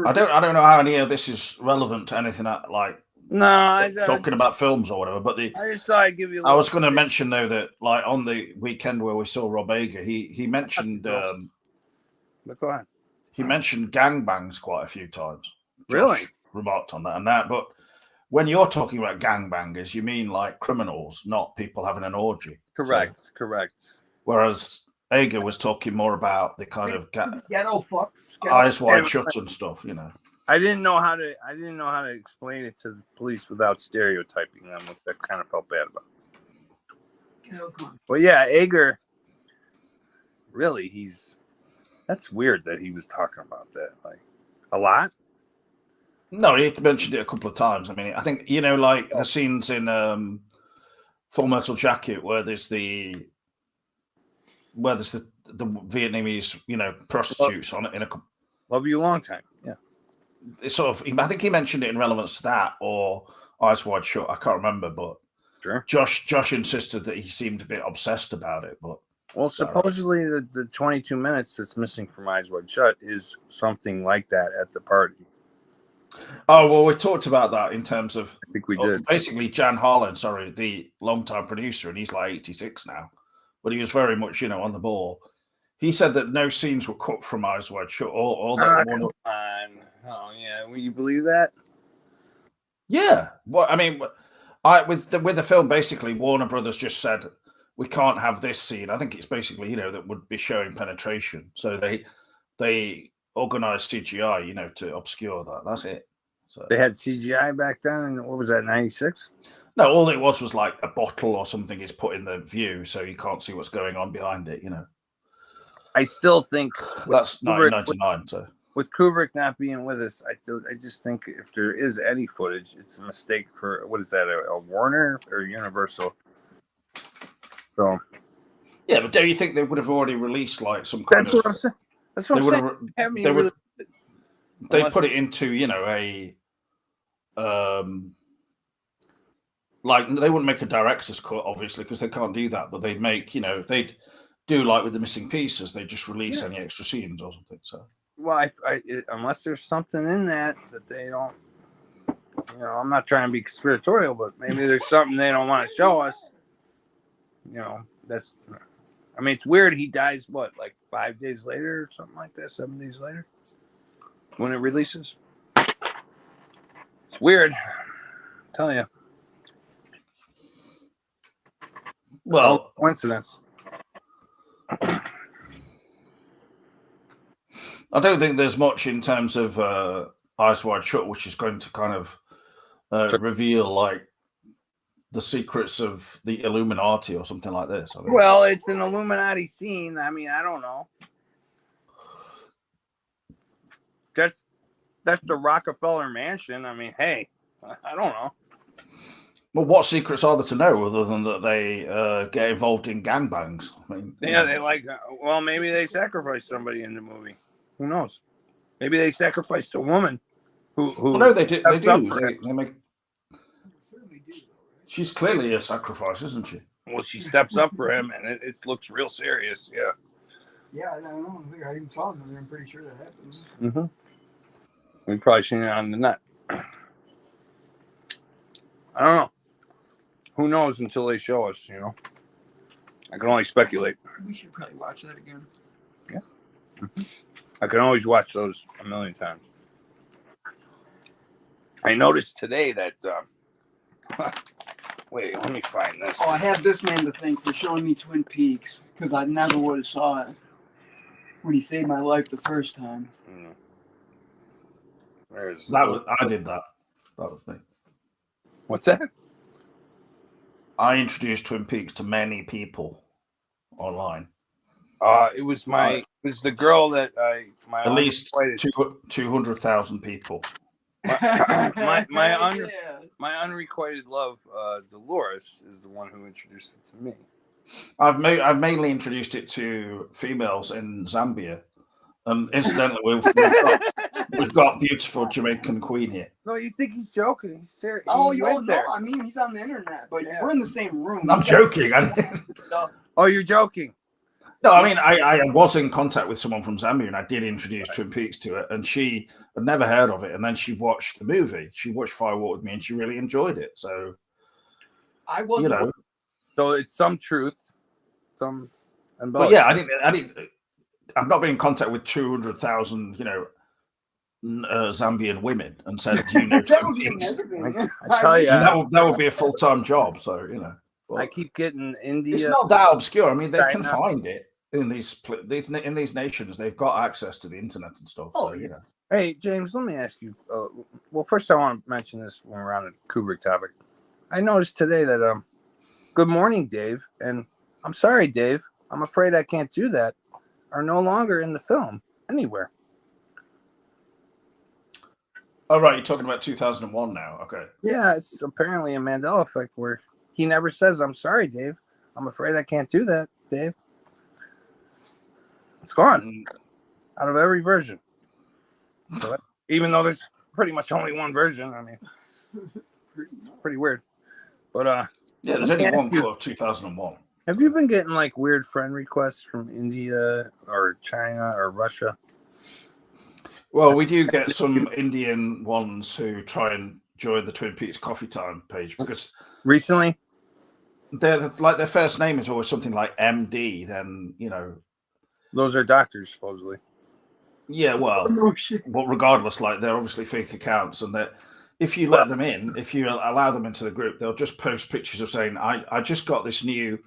I don't know how any of this is relevant to anything like talking about films or whatever. But I just thought I'd give you. I was going to mention though that like on the weekend where we saw Rob Ager, he mentioned. But go ahead. He mentioned gangbangs quite a few times. Really? Josh remarked on that. But when you're talking about gangbangers, you mean like criminals, not people having an orgy. Correct. Whereas Ager was talking more about the kind of ghetto fucks, eyes wide shut and stuff, you know. I didn't know how to explain it to the police without stereotyping them, which I kind of felt bad about. But yeah, Ager, really, that's weird that he was talking about that, like a lot. No, he mentioned it a couple of times. I mean, I think, you know, like the scenes in Full Metal Jacket where there's the Vietnamese, you know, prostitutes on it in a Love You Long Time. Yeah. It's sort of, I think he mentioned it in relevance to that or Eyes Wide Shut. I can't remember, but sure. Josh insisted that he seemed a bit obsessed about it, but supposedly the 22 minutes that's missing from Eyes Wide Shut is something like that at the party. Oh, well, we talked about that in terms of, I think we did. Basically, Jan Harlan, the longtime producer, and he's like 86 now, but he was very much, you know, on the ball. He said that no scenes were cut from Eyes Wide Shut. All that come on. Oh, yeah. Will you believe that? Yeah. Well, I mean, with the film, basically, Warner Brothers just said, we can't have this scene. I think it's basically, you know, that would be showing penetration. So they organized CGI, you know, to obscure that. That's it. So they had CGI back then, and what was that, 96? No, all it was like a bottle or something is put in the view, so you can't see what's going on behind it, you know. I still think That's Kubrick, 1999. So with Kubrick not being with us, I just think if there is any footage, it's a mistake for what is that, a Warner or Universal? So yeah, but don't you think they would have already released like some kind that's what I'm of? saying. That's what They I'm would saying. have. Have me They would. really, They unless- put it into like they wouldn't make a director's cut obviously because they can't do that, but they'd make they'd do like with the missing pieces. They just release any extra scenes or something. So well, unless there's something in that they don't. I'm not trying to be conspiratorial, but maybe there's something they don't want to show us. That's. I mean, it's weird. He dies like 5 days later or something like that, 7 days later, when it releases. It's weird. I'm telling you. well, coincidence. I don't think there's much in terms of Eyes Wide Shut, which is going to kind of reveal like the secrets of the Illuminati or something like this. I mean, Well, it's an Illuminati scene. I mean, I don't know. That's the Rockefeller Mansion. I mean, hey, I don't know. well, what secrets are there to know other than that they get involved in gangbangs? I mean, Yeah, they well, maybe they sacrificed somebody in the movie. Who knows? Maybe they sacrificed a woman who well, no, they do. They stepped up do. for it. They make. She's clearly a sacrifice, isn't she? Well, she steps up for him, and it looks real serious. Yeah. Yeah, I don't know. I think I even saw them. I'm pretty sure that happens. Mm-hmm. We probably seen it on the net. I don't know. Who knows until they show us? I can only speculate. We should probably watch that again. Yeah. Mm-hmm. I can always watch those a million times. I noticed today that. Wait, let me find this. Oh, I have this man to thank for showing me Twin Peaks because I never would have saw it when he saved my life the first time. Where's I did that. That was me. What's that? I introduced Twin Peaks to many people online. It was the girl that at least 200,000 people. My unrequited love, Dolores, is the one who introduced it to me. I've mainly introduced it to females in Zambia, and incidentally, we've got beautiful Jamaican queen here. No, you think he's joking? He's serious. Oh, no! I mean, he's on the internet, but we're in the same room. I'm joking. Oh, you're joking. No, I mean, I was in contact with someone from Zambia, and I did introduce Twin Peaks to her, and she had never heard of it, and then she watched the movie. She watched Firewalk with me, and she really enjoyed it. So, I wasn't. So it's some truth, some. But yeah, I didn't. I've not been in contact with 200,000, Zambian women, and said, "Do you know Twin Peaks?" I tell you, that would be a full-time job. So Well, I keep getting India. It's not that obscure. I mean, they can find it in these nations. They've got access to the internet and stuff. Oh, so, Hey, James, let me ask you. Well, first I want to mention this when we're on the Kubrick topic. I noticed today that "Good morning, Dave," and "I'm sorry, Dave. I'm afraid I can't do that," are no longer in the film anywhere. Oh, right. You're talking about 2001 now. Okay. Yeah, it's apparently a Mandela effect where he never says, "I'm sorry, Dave. I'm afraid I can't do that, Dave." It's gone out of every version. So, even though there's pretty much only one version, I mean, it's pretty weird. But yeah, there's only one for 2001. Have you been getting like weird friend requests from India or China or Russia? Well, we do get some Indian ones who try and join the Twin Peaks Coffee Time page because recently, their first name is always something like MD. Then those are doctors supposedly. Yeah, well, but regardless, they're obviously fake accounts, and that if you let them in, if you allow them into the group, they'll just post pictures of saying, "I just got this new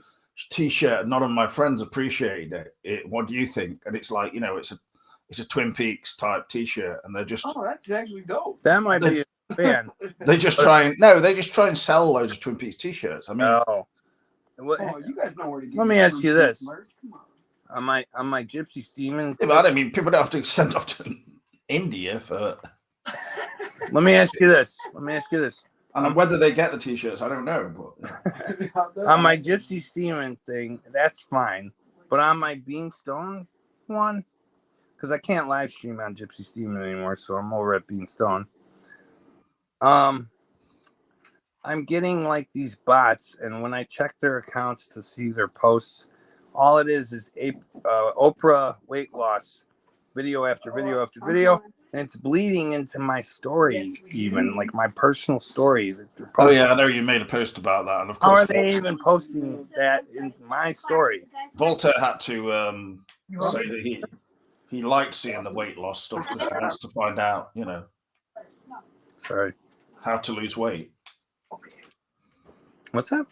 T-shirt. None of my friends appreciated it. What do you think?" And it's like it's a Twin Peaks type T-shirt, and they're just that's actually dope. That might be a fan. They just try and sell loads of Twin Peaks T-shirts. I mean, well, you guys know where to get. Let me ask you this. on my gypsy steaming. Yeah, but I don't mean people don't have to send off to India for. Let me ask you this. And whether they get the t-shirts, I don't know. But on my gypsy steaming thing, that's fine. But on my Being Stone one, because I can't live stream on Gypsy Steaming anymore, so I'm over at Being Stone. I'm getting like these bots, and when I check their accounts to see their posts, all it is Oprah weight loss video after video after video, and it's bleeding into my story, even like my personal story. Oh yeah, I know you made a post about that, and of course, how are they even posting that in my story? Voltaire had to say that he liked seeing the weight loss stuff because he wants to find out, Sorry, how to lose weight. What's that?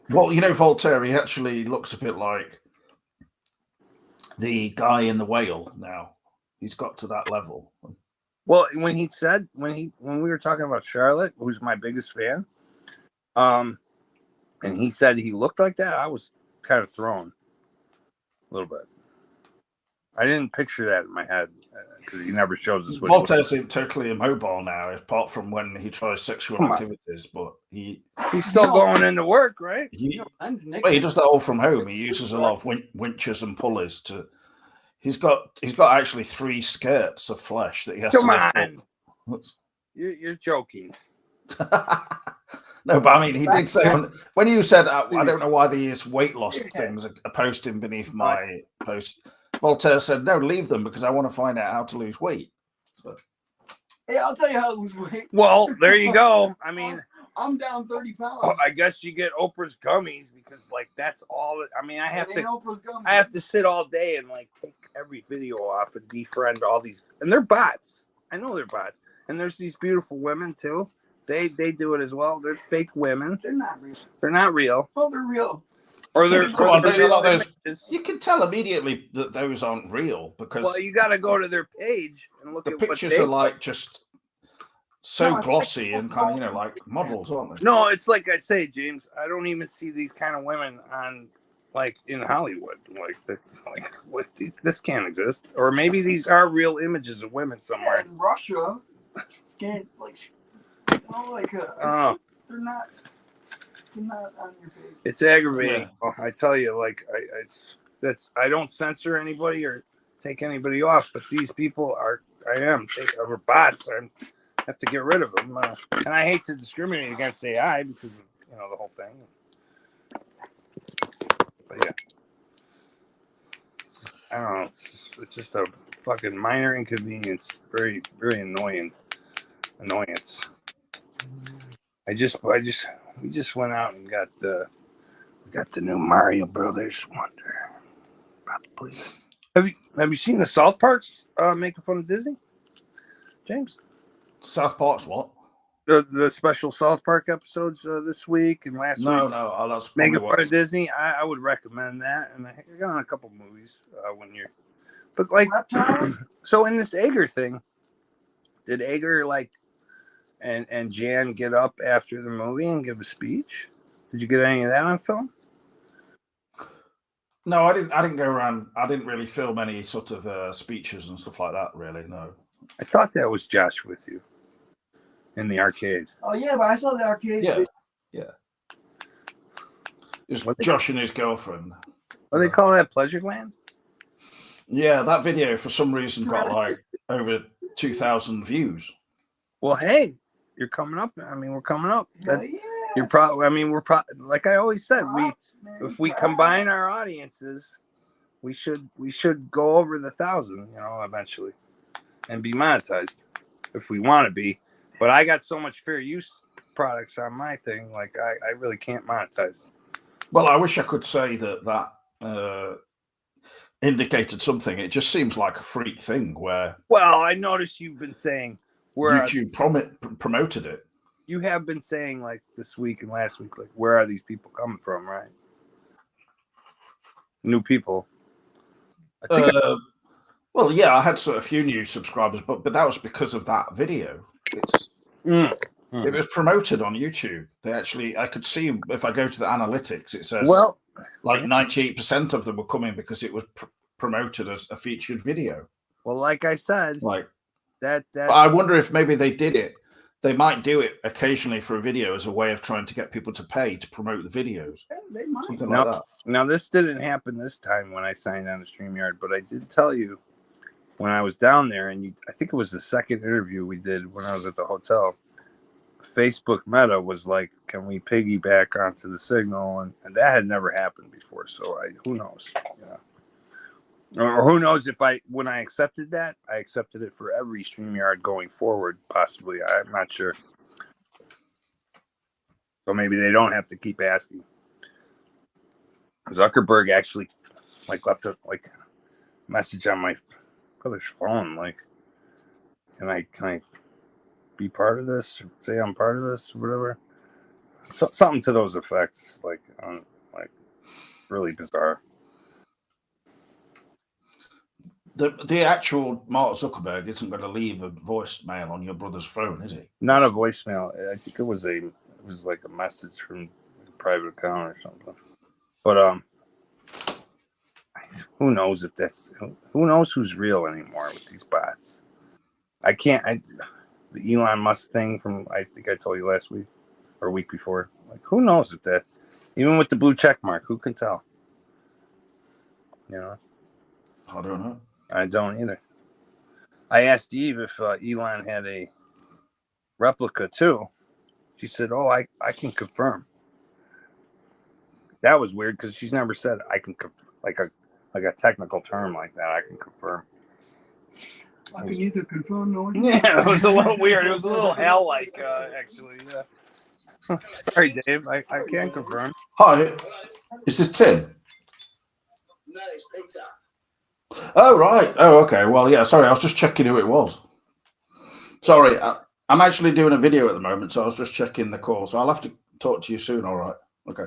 Well, Voltaire, he actually looks a bit like the guy in The Whale now. He's got to that level. Well, when we were talking about Charlotte, who's my biggest fan, and he said he looked like that, I was kind of thrown a little bit. I didn't picture that in my head because he never shows us what Voltaire's totally immobile now, apart from when he tries sexual activities. But he's still going into work, right? He does that all from home. He uses a lot of winches and pulleys to. He's got actually 3 skirts of flesh that he has to lift up. You're joking. No, but I mean, he did say when you said, I don't know why these weight loss things are posting beneath my post. Voltaire said, no, leave them because I want to find out how to lose weight. So. Hey, I'll tell you how to lose weight. Well, there you go. I mean, I'm down 30 pounds. Oh, I guess you get Oprah's gummies because, like, that's all. I mean, I have to sit all day and like take every video off and defriend all these, and they're bots. I know they're bots, and there's these beautiful women too. They do it as well. They're fake women. They're not real. They're not real. Oh, they're real. Or they're you can tell immediately that those aren't real because you got to go to their page and look at the pictures are like just so glossy and kind of like models, aren't they? No, it's like I say, James. I don't even see these kind of women on like in Hollywood. What? This can't exist. Or maybe these are real images of women somewhere. In Russia, they're not. Not on your page. It's aggravating. Yeah. I tell you, like I don't censor anybody or take anybody off, but these people are bots. I have to get rid of them, and I hate to discriminate against AI because of the whole thing. But yeah, I don't know. It's just a fucking minor inconvenience. Very very annoyance. We just went out and got the new Mario Brothers Wonder. About to play it. Have you seen the South Parks making fun of Disney, James? South Park's what? The special South Park episodes this week and last week. No, that's making fun of Disney. I would recommend that, and I got on a couple movies when you're. But like, so in this Ager thing, did Ager like? And Jan get up after the movie and give a speech? Did you get any of that on film? No, I didn't go around. I didn't really film any sort of speeches and stuff like that. Really, no. I thought that was Josh with you in the arcade. Oh yeah, but I saw the arcade. Yeah. It was Josh and his girlfriend. What do they call that? Pleasureland? Yeah, that video for some reason got like over 2,000 views. Well, hey. You're coming up. I mean, we're coming up. You're probably. I mean, we're probably. Like I always said, if we combine our audiences, we should go over the 1,000. Eventually, and be monetized if we want to be. But I got so much fair use products on my thing, like I really can't monetize. Well, I wish I could say that indicated something. It just seems like a freak thing where. Well, I noticed you've been saying. YouTube promoted it. You have been saying like this week and last week, like where are these people coming from, right? New people. Well, yeah, I had sort of a few new subscribers, but that was because of that video. It was promoted on YouTube. I could see if I go to the analytics, it says like 98% of them were coming because it was promoted as a featured video. Well, like I said, Like that but I wonder if maybe they did it. They might do it occasionally for a video as a way of trying to get people to pay to promote the videos. They might. Something like that. Now, this didn't happen this time when I signed on to StreamYard, but I did tell you when I was down there, and I think it was the second interview we did when I was at the hotel. Facebook Meta was like, "Can we piggyback onto the signal?" And that had never happened before. So who knows? Or who knows if when I accepted that, I accepted it for every StreamYard going forward. Possibly, I'm not sure. So maybe they don't have to keep asking. Zuckerberg actually left a message on my brother's phone, like, can I be part of this? Or say I'm part of this, or whatever. Something to those effects, like really bizarre. The actual Mark Zuckerberg isn't going to leave a voicemail on your brother's phone, is he? Not a voicemail. I think it was like a message from a private account or something. But who knows if that's who knows who's real anymore with these bots? The Elon Musk thing from I think I told you last week or week before. Like, who knows if that, even with the blue check mark, who can tell? I don't know. I don't either. I asked Eve if Elon had a replica too. She said, "Oh, I can confirm." That was weird because she's never said I can like a technical term like that. I can confirm. I can either confirm or Yeah, it was a little weird. It was a little hell-like, actually. Yeah. Sorry, Dave. I can't confirm. Hi, is this Tim? Oh, right. Oh, okay. Well, yeah, sorry. I was just checking who it was. Sorry. I'm actually doing a video at the moment, so I was just checking the call. So I'll have to talk to you soon, all right? Okay.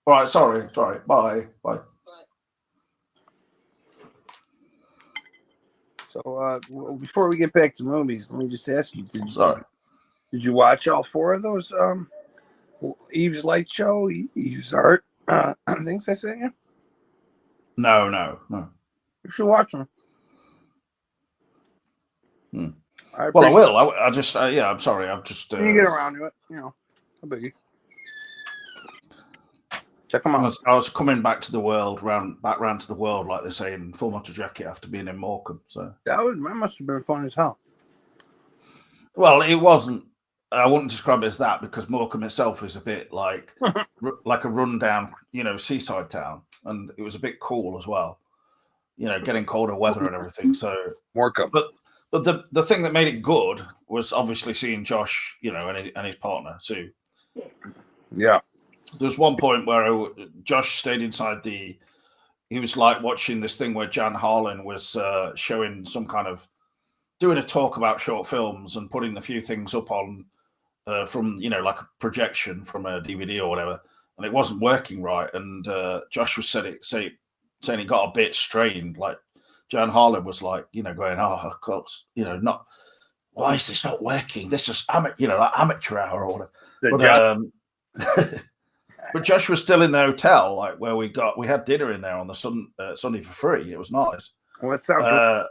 All right. Sorry. Bye. So before we get back to movies, let me just ask you, did you watch all four of those Eve's Light Show, Eve's Art things I sent you? No. You should watch them. Well, I will. I just, I'm sorry. I've just. You get around to it, how biggie. Check them out. I was coming back to the world, back round to the world, like they say in Full Metal Jacket, after being in Morecambe. So that must have been fun as hell. Well, it wasn't. I wouldn't describe it as that because Morecambe itself is a bit like like a rundown, seaside town, and it was a bit cool as well. Getting colder weather and everything. So Morecambe, but the thing that made it good was obviously seeing Josh, and his partner too. Yeah. There's one point where Josh stayed inside he was like watching this thing where Jan Harlan was showing some kind of, doing a talk about short films and putting a few things up on from, like a projection from a DVD or whatever. And it wasn't working right. And Josh was saying it got a bit strained. Like Jan Harlan was like, going, oh, of course, not, why is this not working? This is, like amateur hour or whatever. But Josh was still in the hotel, like where we had dinner in there on the Sunday for free. It was nice. Well, that sounds.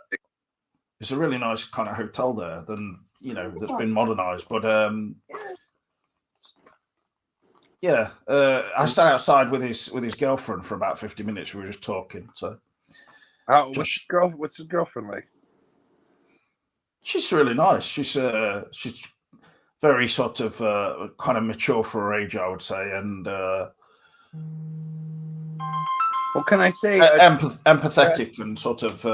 It's a really nice kind of hotel there. That's been modernized. But I sat outside with his girlfriend for about 50 minutes. We were just talking. So, what's his girlfriend like? She's really nice. She's very sort of kind of mature for her age, I would say, and what can I say? Empathetic and sort of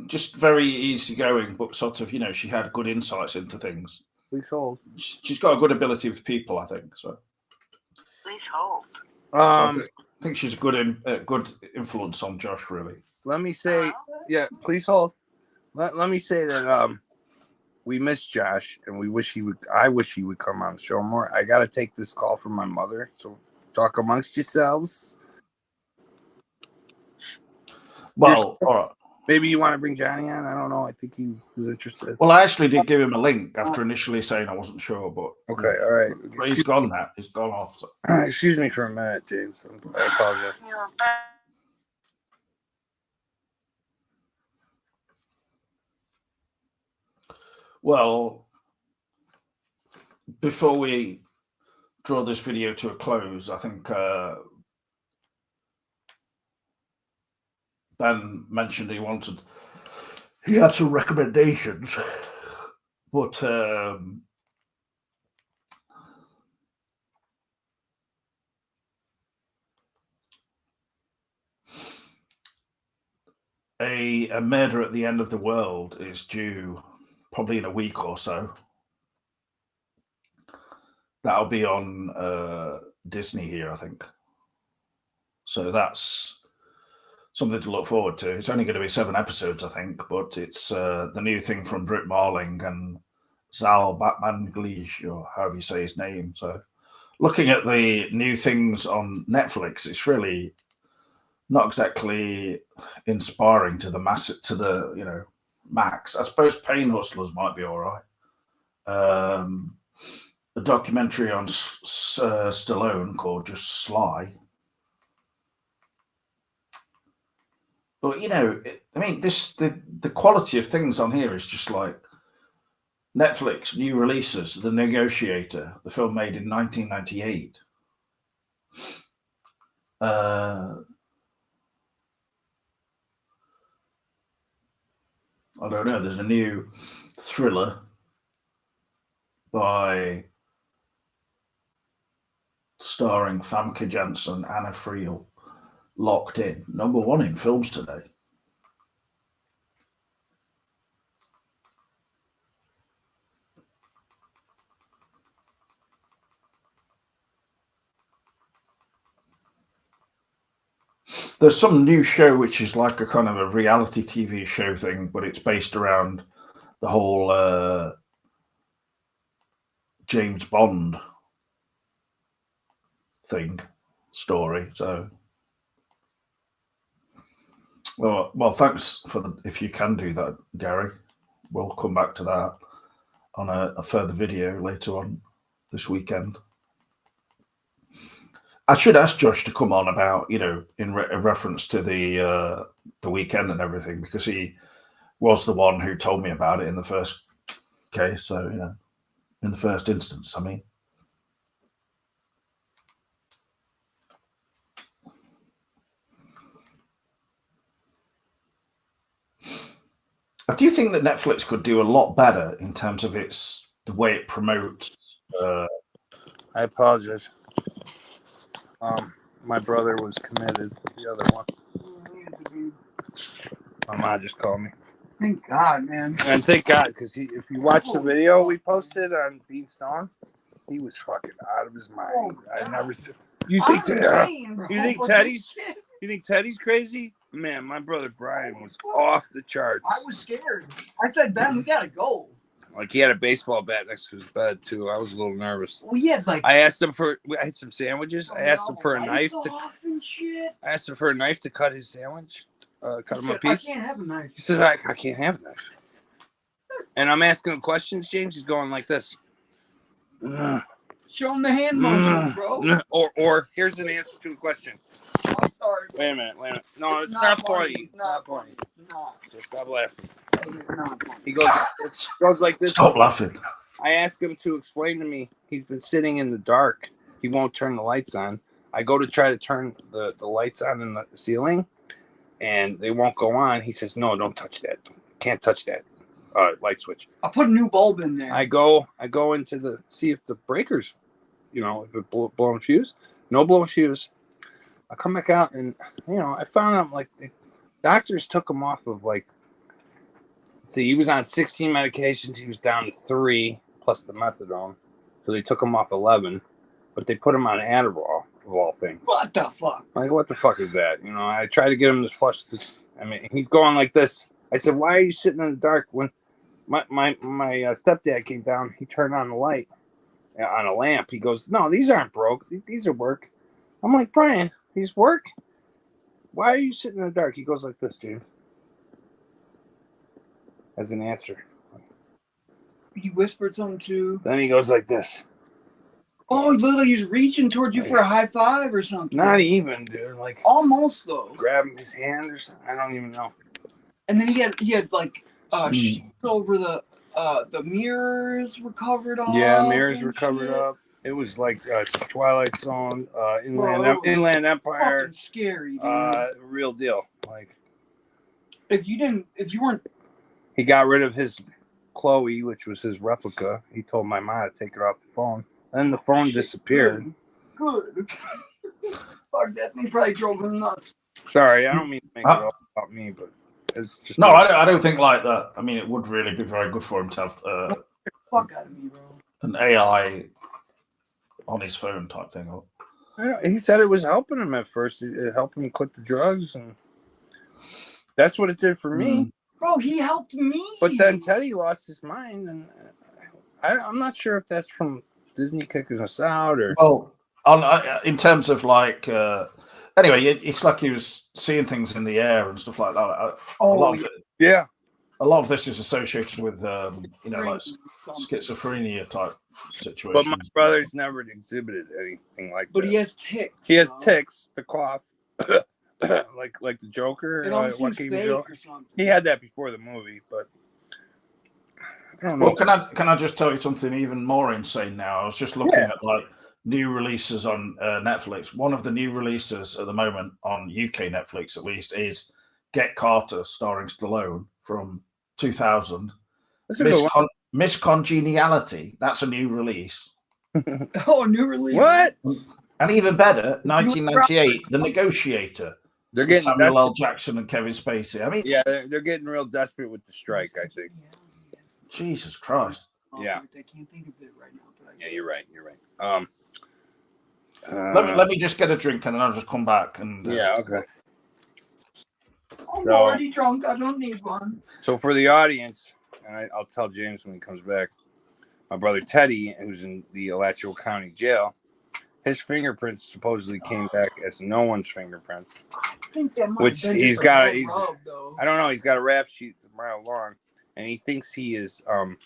just very easygoing, but sort of she had good insights into things. Please hold. She's got a good ability with people, I think. So. Please hold. I think she's a good influence on Josh, really. Let me say, please hold. Let me say that we miss Josh, and I wish he would come on the show more. I got to take this call from my mother, so talk amongst yourselves. Well, all right. Maybe you want to bring Johnny on. I don't know. I think he was interested. Well, I actually did give him a link after initially saying I wasn't sure, but Okay, all right. But he's gone now. He's gone off. So. Excuse me for a minute, James. I apologize. Well, before we draw this video to a close, I think Ben mentioned he had some recommendations, but a Murder at the End of the World is due probably in a week or so. That'll be on Disney here, I think. So that's something to look forward to. It's only going to be 7 episodes, I think, but it's the new thing from Britt Marling and Zal Batmanglish, or however you say his name. So looking at the new things on Netflix, it's really not exactly inspiring to the max. I suppose Pain Hustlers might be all right. A documentary on Stallone called just Sly. But the quality of things on here is just like Netflix new releases. The Negotiator, the film made in 1998. I don't know. There's a new thriller starring Famke Janssen, Anna Friel, Locked In, #1 in films today. There's some new show which is like a kind of a reality TV show thing, but it's based around the whole James Bond story. So, well, thanks if you can do that, Gary. We'll come back to that on a further video later on this weekend. I should ask Josh to come on about, in reference to the weekend and everything, because he was the one who told me about it in the first case. So, in the first instance, I mean. I do think that Netflix could do a lot better in terms of the way it promotes. I apologize. My brother was committed. The other one. My mom just called me. Thank God, man. And thank God, because if you watch the video we posted on Bean Stone, he was fucking out of his mind. I never. You think Teddy's crazy? Man, my brother Brian was off the charts. I was scared. I said, Ben, we gotta go. Like, he had a baseball bat next to his bed too. I was a little nervous. Well, yeah, like I asked him I had some sandwiches. I asked him for a knife to cut his sandwich. Cut him a piece. I can't have a knife. He says, I can't have a knife. And I'm asking him questions, James. He's going like this. Show him the hand motions, bro. Or here's an answer to a question. I'm sorry. Wait a minute. No, it's not funny. It's not funny. No. So stop laughing. It's not funny. He goes like this. Stop laughing. I asked him to explain to me. He's been sitting in the dark. He won't turn the lights on. I go to try to turn the lights on in the ceiling, and they won't go on. He says, no, don't touch that. Can't touch that light switch. I'll put a new bulb in there. I go into see if the breakers, if it blowing fuse. No blowing fuse. I come back out, and I found out like the doctors took him off of he was on 16 medications. He was down to 3 plus the methadone, so they took him off 11, but they put him on Adderall of all things. What the fuck? Like, what the fuck is that? I tried to get him to flush this. I mean, he's going like this. I said, why are you sitting in the dark? When my stepdad came down, he turned on the light on a lamp. He goes, no, these aren't broke. These are work. I'm like, Brian, these work? Why are you sitting in the dark? He goes like this, dude. as an answer. He whispered something too. Then he goes like this. Oh, he looked like he's reaching towards you for a high five or something. Not even, dude. Like almost though. Grabbing his hand or something. I don't even know. And then he had like sheets over the mirrors were covered up. Yeah, mirrors were covered up. It was like Twilight Zone, Inland Empire. Fucking scary, dude. Real deal. Like if you weren't. He got rid of his Chloe, which was his replica. He told my mom to take it off the phone. Then the phone disappeared. Good. Fuck, that thing probably drove him nuts. Sorry, I don't mean to make it all about me, but it's just... No, I don't think like that. I mean, it would really be very good for him to have fuck out of me, bro. An AI on his phone type thing. He said it was helping him at first. It helped him quit the drugs, and that's what it did for me. Bro, he helped me. But then Teddy lost his mind, and I'm not sure if that's from Disney kicking us out or... Well, in terms of like... anyway, it's like he was seeing things in the air and stuff like that. A lot of this is associated with, like schizophrenia type situations. But my brother's never exhibited anything like that. But he has tics. He has tics, the cough, like the Joker. It almost seems fake or something. He had that before the movie, but I don't know. Well, can I just tell you something even more insane now? I was just looking at like new releases on Netflix. One of the new releases at the moment on UK Netflix, at least, is Get Carter, starring Stallone from 2000. Miss Congeniality. That's a new release. Oh, new release. What? And even better, 1998, The Negotiator. They're getting Samuel L. Jackson and Kevin Spacey. I mean, yeah, they're getting real desperate with the strike, I think. Jesus Christ. Yeah. I can't think of it right now. But Yeah, you're right. Let me just get a drink and then I'll just come back. And yeah, okay. I'm already drunk. I don't need one. So for the audience, and I'll tell James when he comes back, my brother Teddy, who's in the Alachua County Jail, his fingerprints supposedly came back as no one's fingerprints. I think that might Which have been he's just got. a rub, though. I don't know. He's got a rap sheet a mile long, and he thinks he is or mate.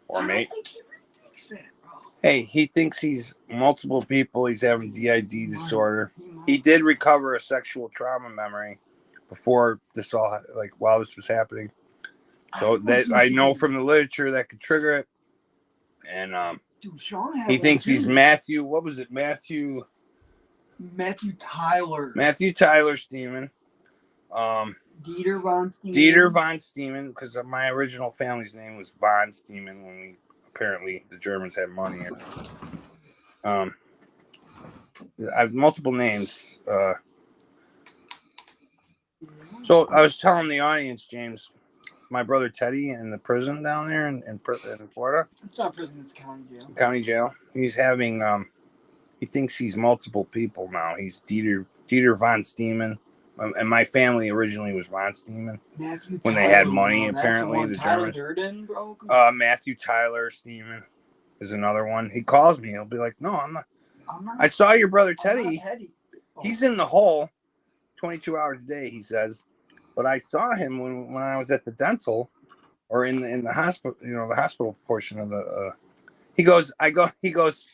I don't think he really thinks that, bro. Hey, he thinks he's multiple people. He's having DID disorder. He did recover a sexual trauma memory before this all, like while this was happening. So that I know from the literature that could trigger it. And dude, Sean had he thinks he's Matthew. What was it? Matthew Tyler. Matthew Tyler Steeman. Dieter von Steeman. Dieter von Steeman, because my original family's name was von Steeman when apparently the Germans had money. I have multiple names. So I was telling the audience, James, my brother Teddy in the prison down there in Florida. It's not prison, it's county jail. County jail. He's having he thinks he's multiple people now. He's Dieter von Steeman. And my family originally was von Steeman. When they had money, apparently the Germans. Durden, bro? Matthew Tyler Steeman is another one. He calls me. He'll be like, "No, I'm not. I saw your brother Teddy. He's in the hole 22 hours a day," he says. But I saw him when I was at the dental or in the hospital, the hospital portion of the he goes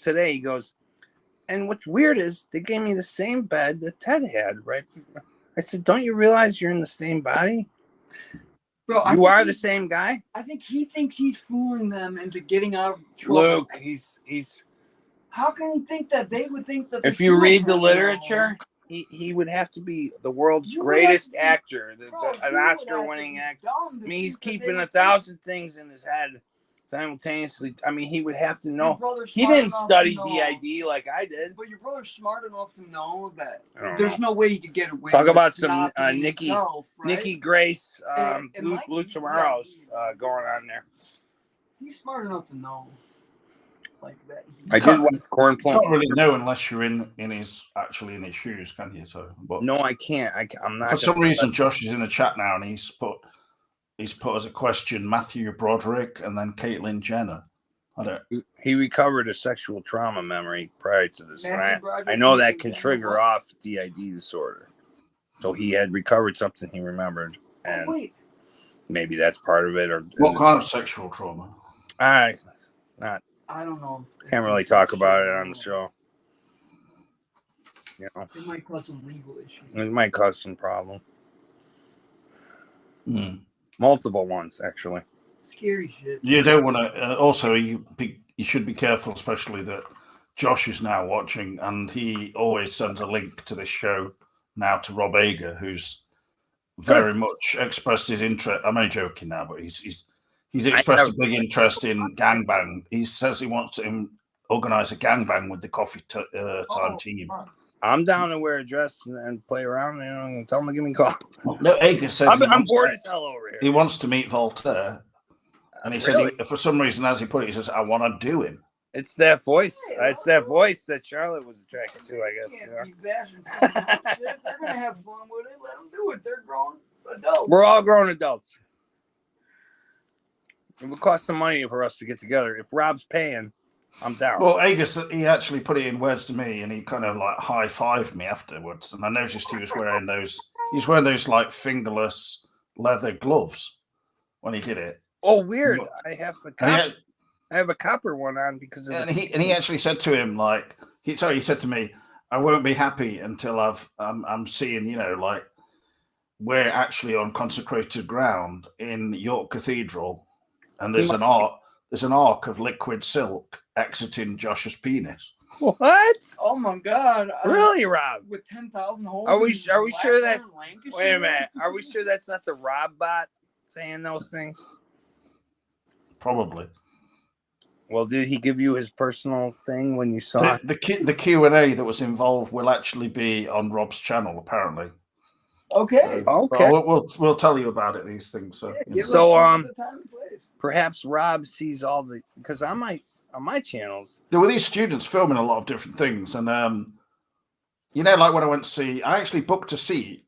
today, he goes, and what's weird is they gave me the same bed that Ted had, right? I said, don't you realize you're in the same body? Bro, you are the same guy? I think he thinks he's fooling them into getting out of trouble. Luke, he's how can he think that? They would think that if you read the literature, he would have to be the world's greatest actor, an Oscar-winning actor. I mean, he's keeping 1,000 things in his head simultaneously. I mean, he would have to know. He didn't study DID like I did. But your brother's smart enough to know that there's no way he could get away. Talk about some Nikki Grace, Blue Tomorrows going on there. He's smart enough to know. Like that. I did want corn plant. You can't really know unless you're in his shoes, can you? So, but no, I can't. I'm not. For some reason, Josh is in the chat now, and he's put as a question Matthew Broderick and then Caitlyn Jenner. He recovered a sexual trauma memory prior to this. I know that can trigger off DID disorder. So he had recovered something he remembered. And maybe that's part of it. Or What kind of sexual trauma? I I don't know. can't really talk about it on the show. You know, It might cause some legal issues. it might cause some problem. Multiple ones, actually. Scary shit. You don't want to. Also, you should be careful, especially that Josh is now watching, and he always sends a link to this show now to Rob Ager, who's very much expressed his interest. I'm only joking now, but he's expressed a big interest in gangbang. He says he wants to organize a gangbang with the Coffee Time team. I'm down to wear a dress and play around, and tell him to give me a call. No, Ager says I'm bored as hell over here. He wants to meet Voltaire, and he said for some reason, as he put it, he says, "I want to do him." It's that voice. It's that voice that Charlotte was attracted to, I guess. They're gonna have fun with it. Let them do it. They're grown adults. We're all grown adults. It would cost some money for us to get together. If Rob's paying, I'm down. Well, Agus, he actually put it in words to me, and he kind of like high-fived me afterwards. And I noticed he was wearing those. He's wearing those like fingerless leather gloves when he did it. Oh, weird! I have a copper one on because of he actually said to him like he said to me, "I won't be happy until I'm seeing like we're actually on consecrated ground in York Cathedral, and there's an arc of liquid silk exiting Josh's penis." What? Oh my God! Really, Rob? With 10,000 holes. Are we sure that? Wait a minute. Are we sure that's not the Rob bot saying those things? Probably. Well, did he give you his personal thing when you saw the Q&A that was involved will actually be on Rob's channel, apparently. Okay. Okay. We'll tell you about it. These things. So, perhaps Rob sees all the because on my channels there were these students filming a lot of different things, and like when I went to see, I actually booked a seat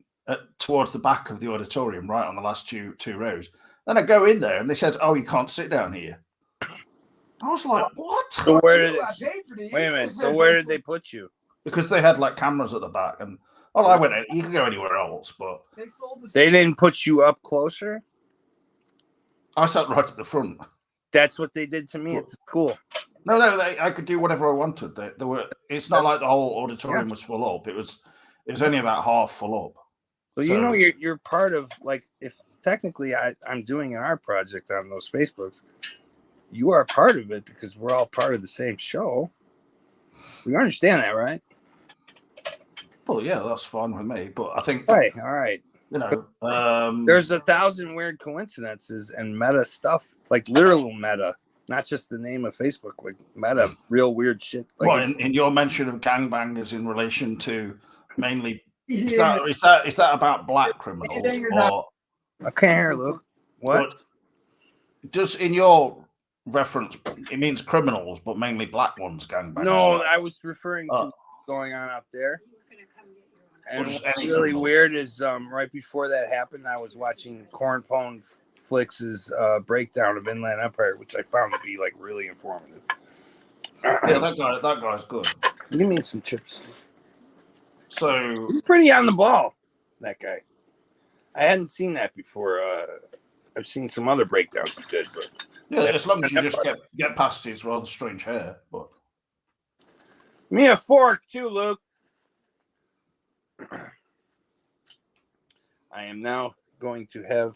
towards the back of the auditorium, right on the last two rows. Then I go in there, and they said, "Oh, you can't sit down here." I was like, "What?" So where did wait a minute? So where did they put you? Because they had like cameras at the back, and I went in. You can go anywhere else, but they didn't put you up closer. I sat right at the front. That's what they did to me at the school. No, I could do whatever I wanted. There were. It's not like the whole auditorium was full up. It was only about half full up. Well, so, you're part of like if technically I'm doing an art project on those Facebooks. You are part of it because we're all part of the same show. You understand that, right? Well, yeah, that's fine with me. But I think, all right. There's 1,000 weird coincidences and meta stuff, like literal meta, not just the name of Facebook, like meta, real weird shit. Like well, in your mention of gangbangers in relation to mainly, is that about black criminals or? I can't hear, Luke. What? Just in your reference, it means criminals, but mainly black ones, gangbangers. No, I was referring to what's going on out there. And what's really weird is right before that happened, I was watching Cornpone Flix's breakdown of Inland Empire, which I found to be like really informative. Yeah, that guy's good. Give me some chips. So he's pretty on the ball, that guy. I hadn't seen that before. I've seen some other breakdowns he did, but yeah, as long as you just get past his rather strange hair. But me a fork too, Luke. I am now going to have.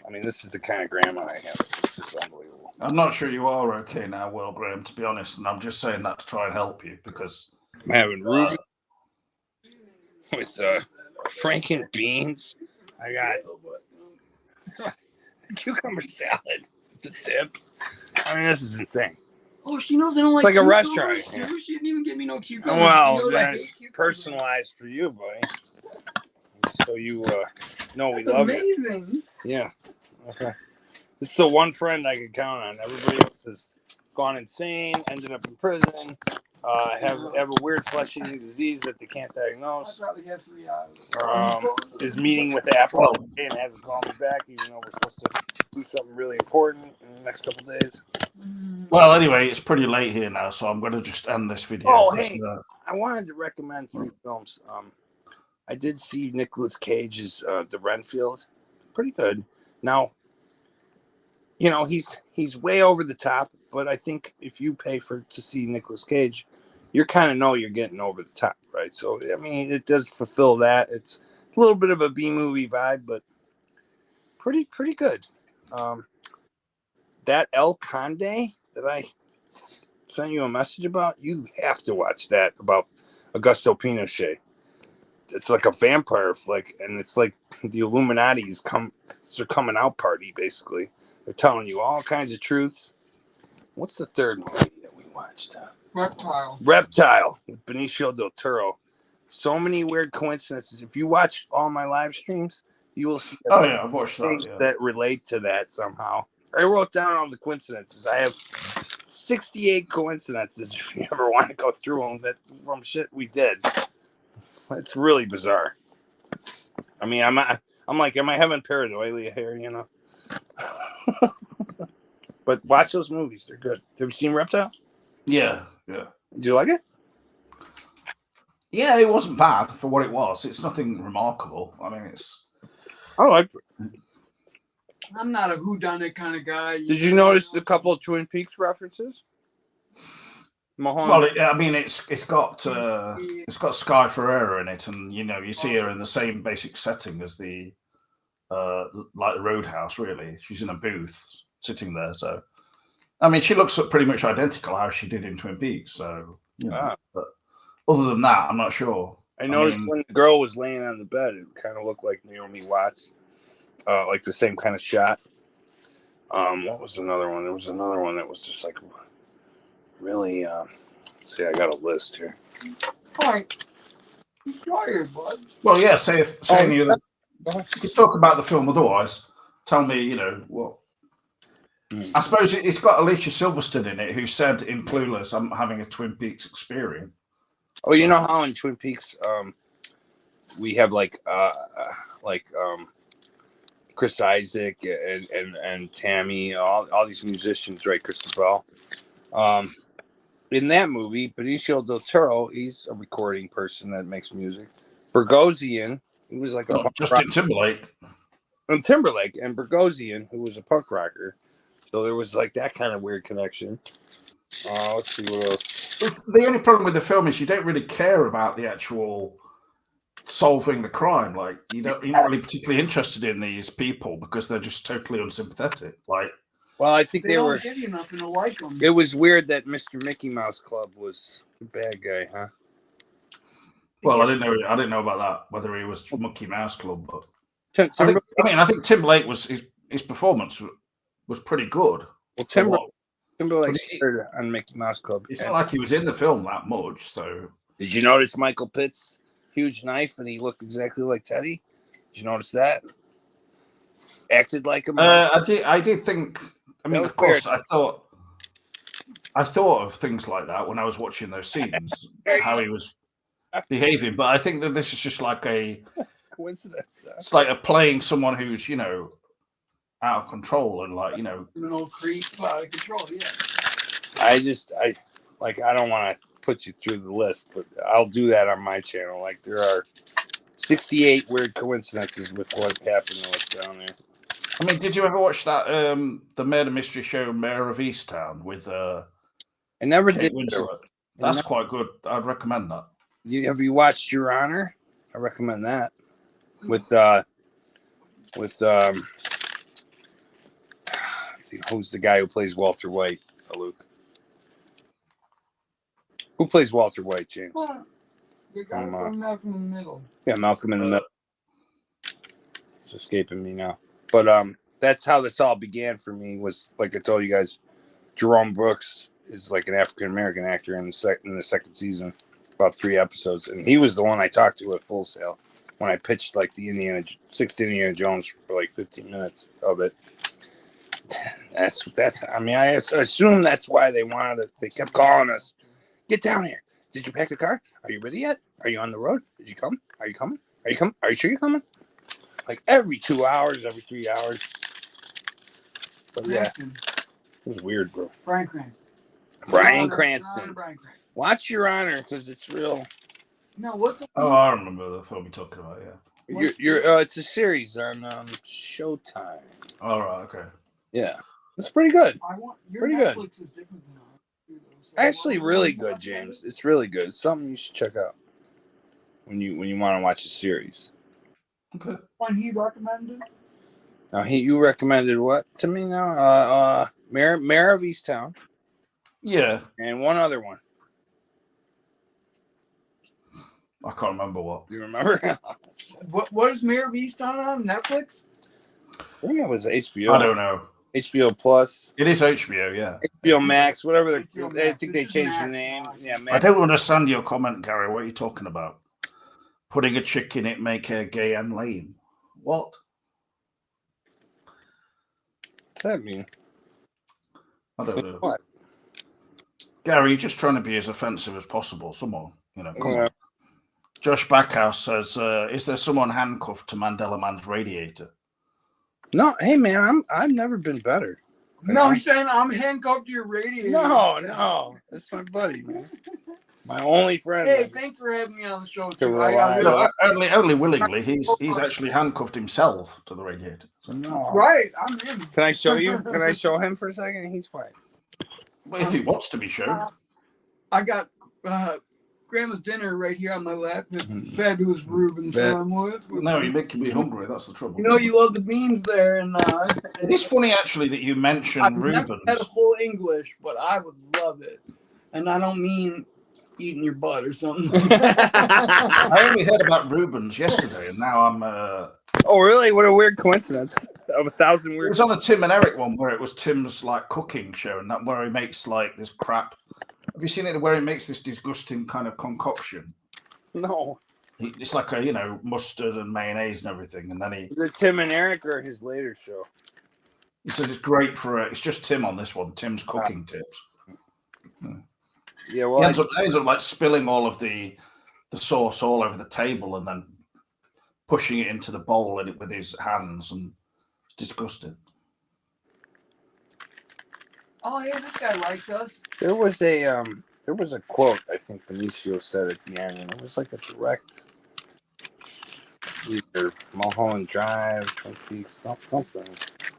I mean, this is the kind of grandma I have. This is unbelievable. I'm not sure you are okay now, Will Graham, to be honest, and I'm just saying that to try and help you because I'm having Ruby with Franken beans. I got cucumber salad with the dip. I mean, this is insane. Oh, she knows I don't like. It's like a restaurant. Yeah. She didn't even give me no cucumbers. Well, that's personalized for you, buddy. So you know we love amazing. It. Yeah. Okay. This is the one friend I could count on. Everybody else has gone insane, ended up in prison, have a weird flesh-eating disease that they can't diagnose. I probably have 3 hours. Is meeting with Apple and hasn't called me back, even though we're supposed to do something really important in the next couple of days. Well, anyway, it's pretty late here now, so I'm going to just end this video. Oh, hey, I wanted to recommend 3 films. I did see Nicolas Cage's The Renfield. Pretty good. Now, you know, he's way over the top, but I think if you pay to see Nicolas Cage, you kind of know you're getting over the top, right? So I mean, it does fulfill that. It's a little bit of a B movie vibe, but pretty good. That El Conde that I sent you a message about, you have to watch that about Augusto Pinochet. It's like a vampire flick, and it's like the Illuminati's it's their coming out party, basically. They're telling you all kinds of truths. What's the third movie that we watched? Reptile with Benicio del Toro. So many weird coincidences. If you watch all my live streams, you will see I've watched things that. that relate to that somehow. I wrote down all the coincidences. I have 68 coincidences. If you ever want to go through them, that's from shit we did. It's really bizarre. I mean, I'm like, am I having pareidolia here? You know. But watch those movies; they're good. Have you seen Reptile? Yeah. Did you like it? Yeah, it wasn't bad for what it was. It's nothing remarkable. I mean, I liked it. I'm not a whodunit kind of guy. Did you notice a couple of Twin Peaks references? Well, it's got Sky Ferreira in it, and you know you see her in the same basic setting as the like the Roadhouse. Really, she's in a booth sitting there. So, I mean, she looks pretty much identical how she did in Twin Peaks. So, you know, but other than that, I'm not sure. I noticed when the girl was laying on the bed, it kind of looked like Naomi Watts, like the same kind of shot. What was another one? There was another one that was just like really. Let's see, I got a list here. All right. You're tired, bud. Well, yeah. Say any other. You talk about the film otherwise. Tell me, you know what. I suppose it's got Alicia Silverstone in it, who said in Clueless, "I'm having a Twin Peaks experience." Oh, you know how in Twin Peaks, we have like Chris Isaac and Tammy, all these musicians, right? Christopher Bell. In that movie, Benicio del Toro, he's a recording person that makes music. Bogosian, he was like Justin Timberlake. And Timberlake and Bogosian, who was a punk rocker. So there was like that kind of weird connection. Let's see what else. The only problem with the film is you don't really care about the actual solving the crime. Like you're not really particularly interested in these people because they're just totally unsympathetic. Like, well, I think they were. Give you nothing to like them. It was weird that Mr. Mickey Mouse Club was the bad guy, huh? Well, I didn't know about that. Whether he was Mickey Mouse Club, but I think Timberlake was his performance was pretty good. Well, Timberlake started on Mickey Mouse Club. It's not like he was in the film that much. So, did you notice Michael Pitt's huge knife and he looked exactly like Teddy? Did you notice that? Acted like him. I did think. I mean, of course, weird. I thought of things like that when I was watching those scenes, how he was behaving. But I think that this is just like a coincidence. It's like a playing someone who's, you know, out of control and like, you know, no creep, out of control. Yeah. I don't want to put you through the list, but I'll do that on my channel. Like there are 68 weird coincidences with what happened and what's down there. I mean, did you ever watch that the murder mystery show Mayor of Easttown with I never Kate did. Winslet? That's quite good. I'd recommend that. Have you watched Your Honor? I recommend that. With who's the guy who plays Walter White, Luke? Who plays Walter White, James? The guy from Malcolm in the Middle. Yeah, Malcolm in the Middle. It's escaping me now. But that's how this all began for me. Was like I told you guys, Jerome Brooks is like an African American actor in the second season, about 3 episodes, and he was the one I talked to at Full Sail when I pitched like the sixth Indiana Jones for like 15 minutes of it. That's. I mean, I assume that's why they wanted it. They kept calling us. Get down here. Did you pack the car? Are you ready yet? Are you on the road? Did you come? Are you coming? Are you coming? Are you sure you're coming? Like every 2 hours, every 3 hours. But yeah, it was weird, bro. Bryan Cranston. Bryan Cranston. Watch Your Honor because it's real. No, what's the I remember the film you're talking about, yeah. It's a series on Showtime. All right, okay. Yeah, it's pretty good. Your Pretty Netflix good. is different than ours, too, though, so Actually, what really would you good, recommend James. it? It's really good. It's something you should check out when you want to watch a series. Okay. One he recommended? Now, you recommended what to me now? Mayor of Easttown, Yeah, and one other one. I can't remember what. Do you remember? What is Mayor of Easttown on Netflix? I think it was HBO. I don't know. HBO Plus, It is HBO, yeah. HBO Max, whatever. HBO I Max. think This they is changed the Max, name. not- Yeah, I Max. don't understand your comment, Gary. What are you talking about? Putting a chick in it make her gay and lame. What? What's that mean? I don't know. What? Gary, you're just trying to be as offensive as possible. Someone, come Yeah. on. Josh Backhouse says, is there someone handcuffed to Mandela Man's radiator? No, hey man, I've never been better. No, he's saying I'm handcuffed to your radiator. No, that's my buddy, man. My only friend. Hey, thanks for having me on the show, To too. I rely got on. really, Only willingly. He's actually handcuffed himself to the radiator. So, No. right, I'm in. Can I show you? Can I show him for a second? He's fine. well, if he wants to be shown. I got Grandma's dinner right here on my lap. Fabulous Reuben sandwich. No, you're making me hungry. That's the trouble. You know you love the beans there, and It is funny actually that you I've mentioned never Rubens. had a full English, but I would love it. And I don't mean eating your butt or something. I only heard about Rubens yesterday, and now I'm. Oh, really? What a weird coincidence of 1,000 It weird. was on a Tim and Eric one where it was Tim's like cooking show, and that where he makes like this crap. Have you seen it where he makes this disgusting kind of concoction? No. It's like a mustard and mayonnaise and everything, and then Is it Tim and Eric or his later show? he says it's great for it's just Tim on this one. Tim's cooking tips. Yeah, well, He ends up like spilling all of the sauce all over the table and then pushing it into the bowl with his hands, and it's disgusting. Oh yeah, this guy likes us. there was a quote I think Benicio said at the end, and it was like a direct. Either Mulholland Drive, Twin Peaks, something.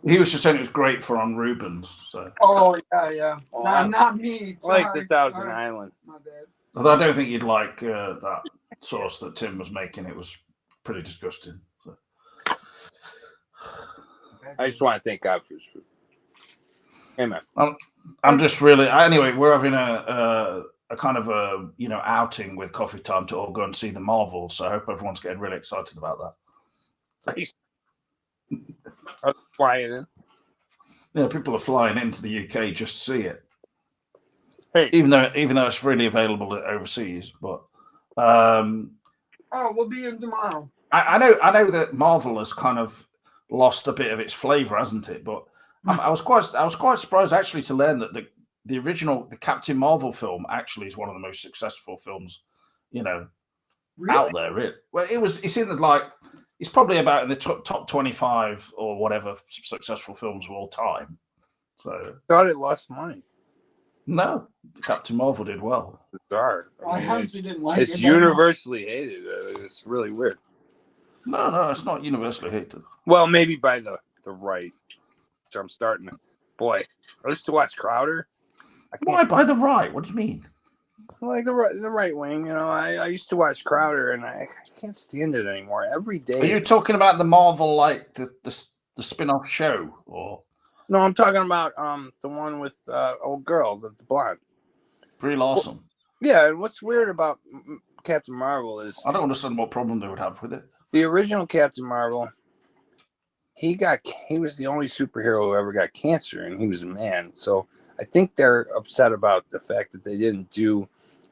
He was just saying it was great for on Rubens. So, Oh yeah. Oh, Not me. I like Sorry. the Thousand Sorry. Island. My bad. although I don't think you'd like that sauce that Tim was making. It was pretty disgusting. So. I just want to thank God for his food. Amen. I'm just really anyway. We're having a kind of a outing with Coffee Time to all go and see the Marvel. So I hope everyone's getting really excited about that. Are they flying in? Yeah, people are flying into the UK just to see it. Hey, Even though it's freely available overseas, but We'll be in tomorrow. I know that Marvel has kind of lost a bit of its flavour, hasn't it? But I was quite surprised actually to learn that the original Captain Marvel film actually is one of the most successful films, Really? out there. Really. Well, it's in the it's probably about in the top 25 or whatever successful films of all time. So thought it lost money. no, Captain Marvel did well. Bizarre. I mean, honestly didn't like it. it's universally hated. It's really weird. No, it's not universally hated. Well, maybe by the right. So I'm starting to. Boy, I used to watch Crowder. Why by the right? What do you mean? Like the right wing, I used to watch Crowder, and I can't stand it anymore. Every day. Are you talking about the Marvel, like the spin-off show, or No, I'm talking about the one with old girl, the blonde. Brie Larson? Yeah, and what's weird about Captain Marvel is I don't understand what problem they would have with it. the original Captain Marvel. He was the only superhero who ever got cancer, and he was a man. So I think they're upset about the fact that they didn't do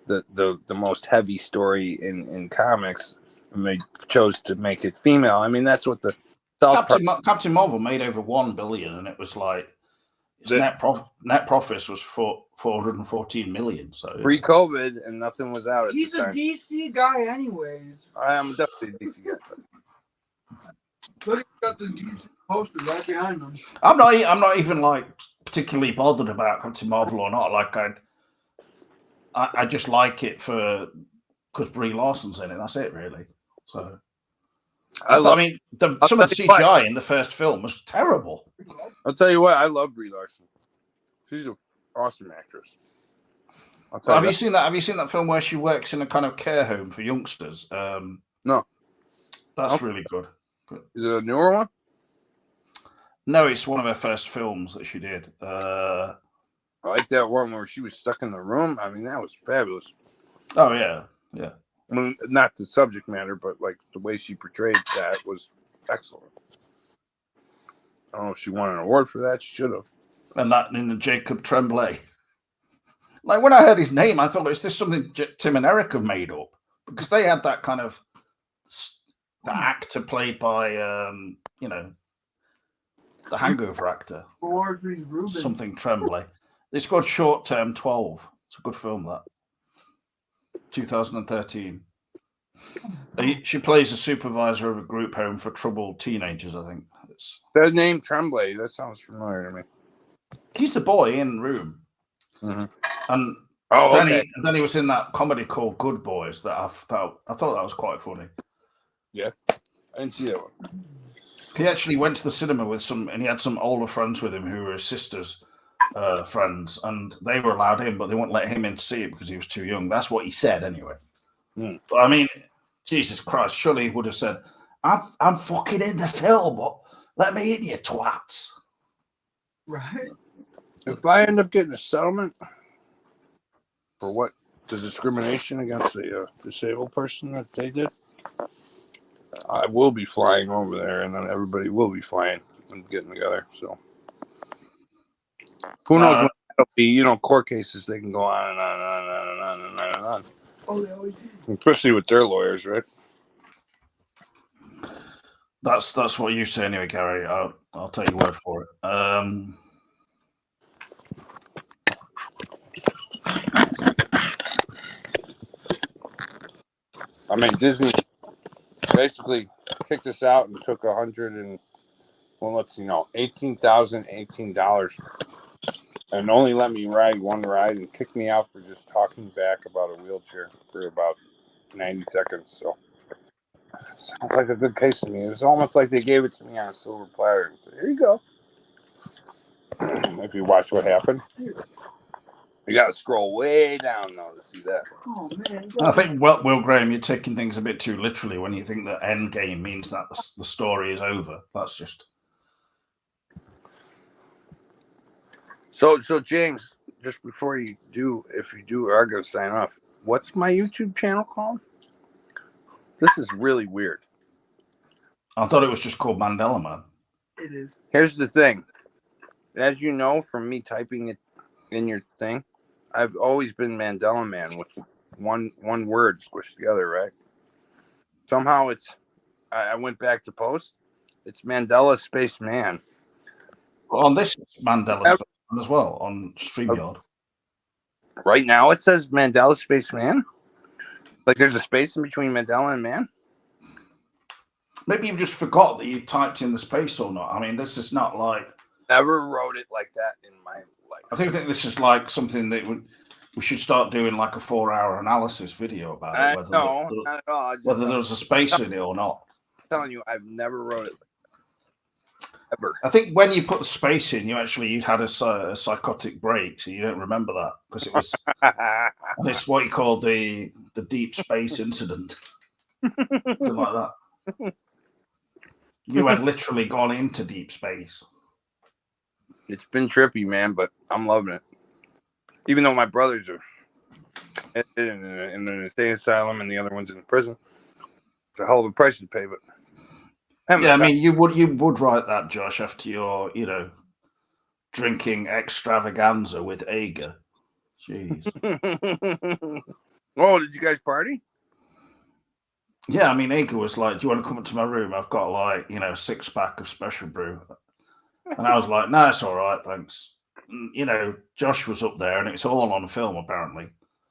the most heavy story in comics, and they chose to make it female. I mean, that's what the Captain Marvel made over $1 billion, and it was like its net profits was 414 million. So pre-COVID, and nothing was out at He's the a time. DC guy, anyways. I am definitely a DC guy. Look, he's got the DC poster right behind him. I'm not even like particularly bothered about Captain Marvel or not. Like I just like it because Brie Larson's in it. That's it, really. So I mean, some of the tell you what. CGI in the first film was terrible. I'll tell you what. I love Brie Larson. She's an awesome actress. I'll tell Have you you seen that? Have you seen that film where she works in a kind of care home for youngsters? No. That's really good. Is it a newer one? No, it's one of her first films that she did. I like that one where she was stuck in the room. I mean, that was fabulous. Oh yeah, yeah. I mean, not the subject matter, but like the way she portrayed that was excellent. I don't know if she won an award for that. She should have. And that in the Jacob Tremblay. Like when I heard his name, I thought, is this something Tim and Eric have made up? Because they had that kind of the actor played by the Hangover actor, something Tremblay. It's called Short Term 12. It's a good film, that 2013. She plays a supervisor of a group home for troubled teenagers. I think That name Tremblay. That sounds familiar to me. He's the boy in Room, and then he was in that comedy called Good Boys that I thought that was quite funny. Yeah, I didn't see that one. He actually went to the cinema with and he had some older friends with him who were his sister's friends, and they were allowed in, but they wouldn't let him in to see it because he was too young. That's what he said anyway. But I mean, Jesus Christ, surely he would have said, I'm fucking in the film, but let me in, you twats. Right. If I end up getting a settlement for what the discrimination against the disabled person that they did, I will be flying over there, and then everybody will be flying and getting together. So who knows when it'll be? Court cases, they can go on and on and on and on and on and on. Oh, they always do. Especially with their lawyers, right? That's what you say anyway, Gary. I'll take your word for it. I mean, Disney basically kicked us out and took $18,018 and only let me ride one ride and kicked me out for just talking back about a wheelchair for about 90 seconds. So sounds like a good case to me. It was almost like they gave it to me on a silver platter. Here you go. If you watch what happened. You got to scroll way down though to see that. Oh man! I think, Will Graham, you're taking things a bit too literally when you think that end game means that the story is over. That's just. So James, just before if you are going to sign off, what's my YouTube channel called? This is really weird. I thought it was just called Mandela Man. It is. Here's the thing. As you know from me typing it in your thing, I've always been Mandela Man with one word squished together, right? Somehow I went back to post. It's Mandela Space Man. Well, on this Mandela Space Man as well on StreamYard. Right now it says Mandela Space Man. Like there's a space in between Mandela and man. Maybe you've just forgot that you typed in the space or not. I mean, this is not like. Never wrote it like that in my life. I think this is like something that we should start doing like a 4-hour analysis video about it. Not at all. Whether there's a space in it or not. I'm telling you, I've never wrote it ever. I think when you put the space in, you'd had a psychotic break, so you don't remember that because it was. And it's what you call the deep space incident, something like that. You had literally gone into deep space. It's been trippy, man, but I'm loving it. Even though my brothers are in an insane asylum and the other one's in prison, it's a hell of a price to pay. But yeah, I mean, you would write that, Josh, after your drinking extravaganza with Ager. Jeez. Oh, did you guys party? Yeah, I mean, Ager was like, "Do you want to come into my room? I've got like a 6-pack of special brew." And I was like, "No, it's all right, thanks." And, Josh was up there, and it's all on film apparently.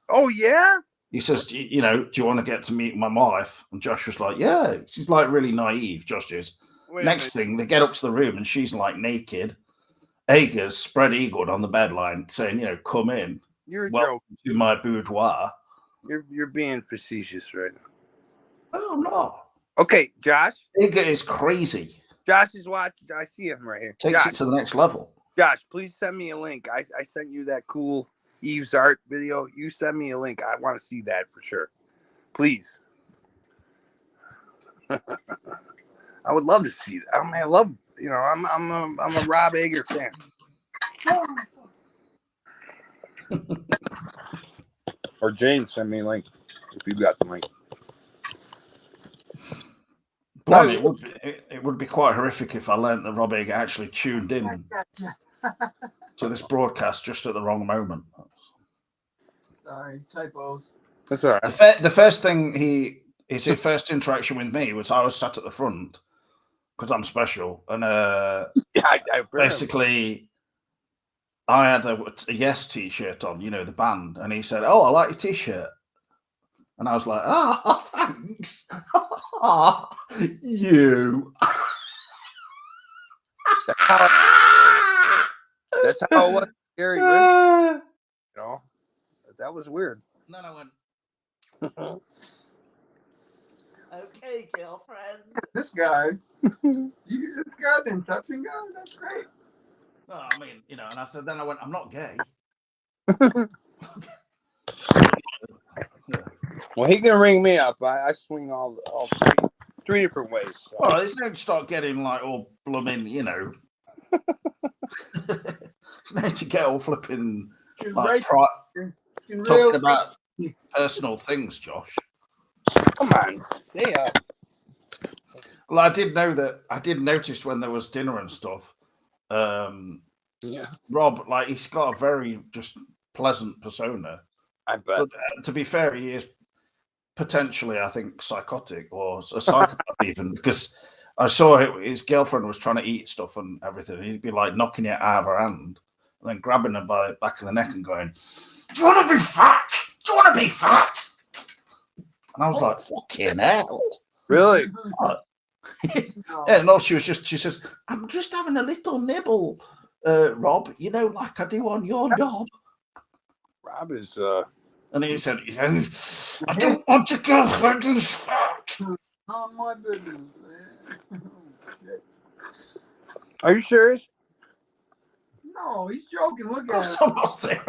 Oh yeah. He says, "Do you want to get to meet my wife?" And Josh was like, "Yeah." She's like really naive. Josh is. Next thing, they get up to the room, and she's like naked. Ager's spread eagled on the bed line, saying, "Come in. You're welcome joking. to my boudoir." You're being facetious right now. No, I'm not. Okay, Josh. Igor is crazy. Josh is watching. I see him right here. Takes Josh, it to the next level. Josh, please send me a link. I sent you that cool Eve's art video. You send me a link. I want to see that for sure. Please. I would love to see that. I mean, I love. I'm a Rob Ager fan. Or James, send me a link if you got the link. Blimey, it would be quite horrific if I learned that Rob Ager actually tuned in to this broadcast just at the wrong moment. Sorry, typos. That's all right. The first thing his first interaction with me was I was sat at the front because I'm special, and basically I had a Yes t-shirt on, the band, and he said, "Oh, I like your t-shirt," and I was like, "Oh, thanks." You. That's how it was. Gary Ridley, that was weird. No, I went. Okay, girlfriend. This guy. This guy, the Inception guy? That's great. Well, I mean, and I said, then I went, I'm not gay. Well, he can ring me up. I swing all three different ways. So. Well, it's no start getting like all blooming, It's no to get all flipping like talking about personal things, Josh. Come on. Yeah. Well, I did notice when there was dinner and stuff. Rob, like, he's got a very just pleasant persona. I bet. But, to be fair, he is potentially, I think, psychotic or a psychopath even, because I saw his girlfriend was trying to eat stuff and everything. And he'd be like knocking it out of her hand and then grabbing her by the back of the neck and going, "Do you want to be fat? Do you want to be fat?" And I was like, "Fucking hell." Really? Yeah, no, she says, "I'm just having a little nibble, Rob, like I do on your knob." Rob is and he said, "I don't want to go who's fat." Oh, my goodness, man. Are you serious? No, he's joking. Look at him. I'm not serious.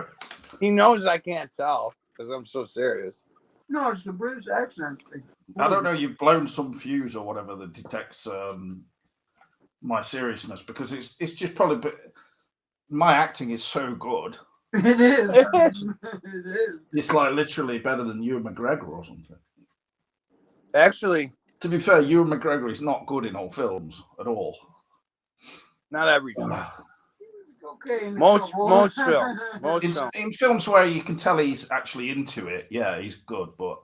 He knows I can't tell because I'm so serious. No, it's the British accent. I don't know. You've blown some fuse or whatever that detects my seriousness, because it's just probably. My acting is so good. It is. It is. It's like literally better than Ewan McGregor or something. Actually, to be fair, Ewan McGregor is not good in all films at all. Not every film. Okay. Most films. In films where you can tell he's actually into it, yeah, he's good. But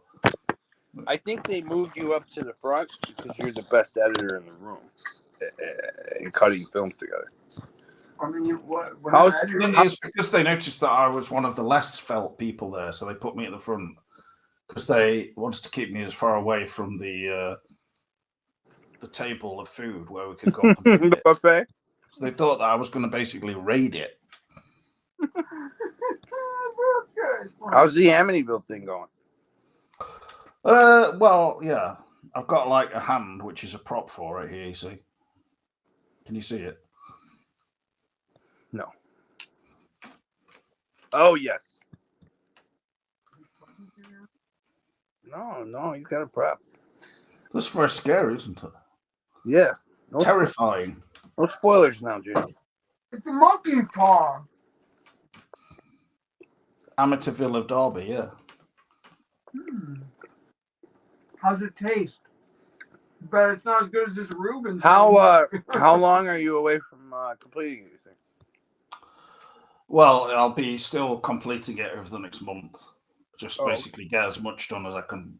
I think they moved you up to the front because you're the best editor in the room in cutting films together. I mean, it's because they noticed that I was one of the less felt people there, so they put me at the front because they wanted to keep me as far away from the table of food where we could go up and the buffet. So they thought that I was going to basically raid it. How's the Amityville thing going? Well, yeah. I've got like a hand, which is a prop for it here, you see. Can you see it? No. Oh, yes. No, you got a prop. That's very scary, isn't it? Yeah. Terrifying. No spoilers now, Jim. It's the monkey paw. Amityville of Derby, yeah. How's it taste? But it's not as good as this Reuben. How long are you away from completing it, you think? Well, I'll be still completing it over the next month. Just basically get as much done as I can,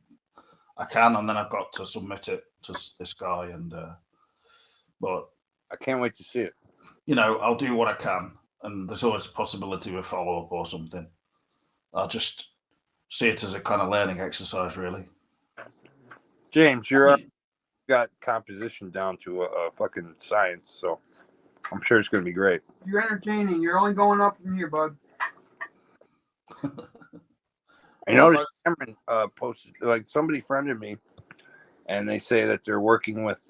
and then I've got to submit it to this guy. And but I can't wait to see it. I'll do what I can, and there's always a possibility of a follow-up or something. I'll just see it as a kind of learning exercise, really. James, got composition down to a fucking science, so I'm sure it's going to be great. You're entertaining. You're only going up from here, bud. I noticed Cameron posted, like, somebody friended me, and they say that they're working with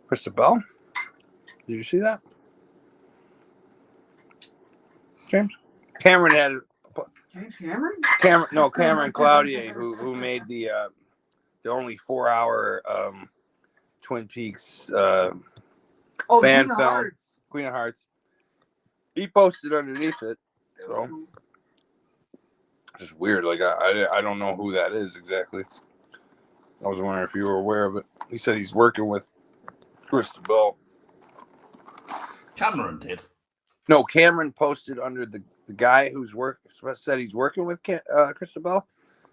Krista Bell. Did you see that, James? Cameron had James Cameron? Cameron Cloutier, who made the only 4-hour Twin Peaks fan Queen of film, Hearts. Queen of Hearts. He posted underneath it, so just weird. Like I don't know who that is exactly. I was wondering if you were aware of it. He said he's working with Krista Bell. Cameron did. No, Cameron posted under the guy who's said he's working with Krista Bell.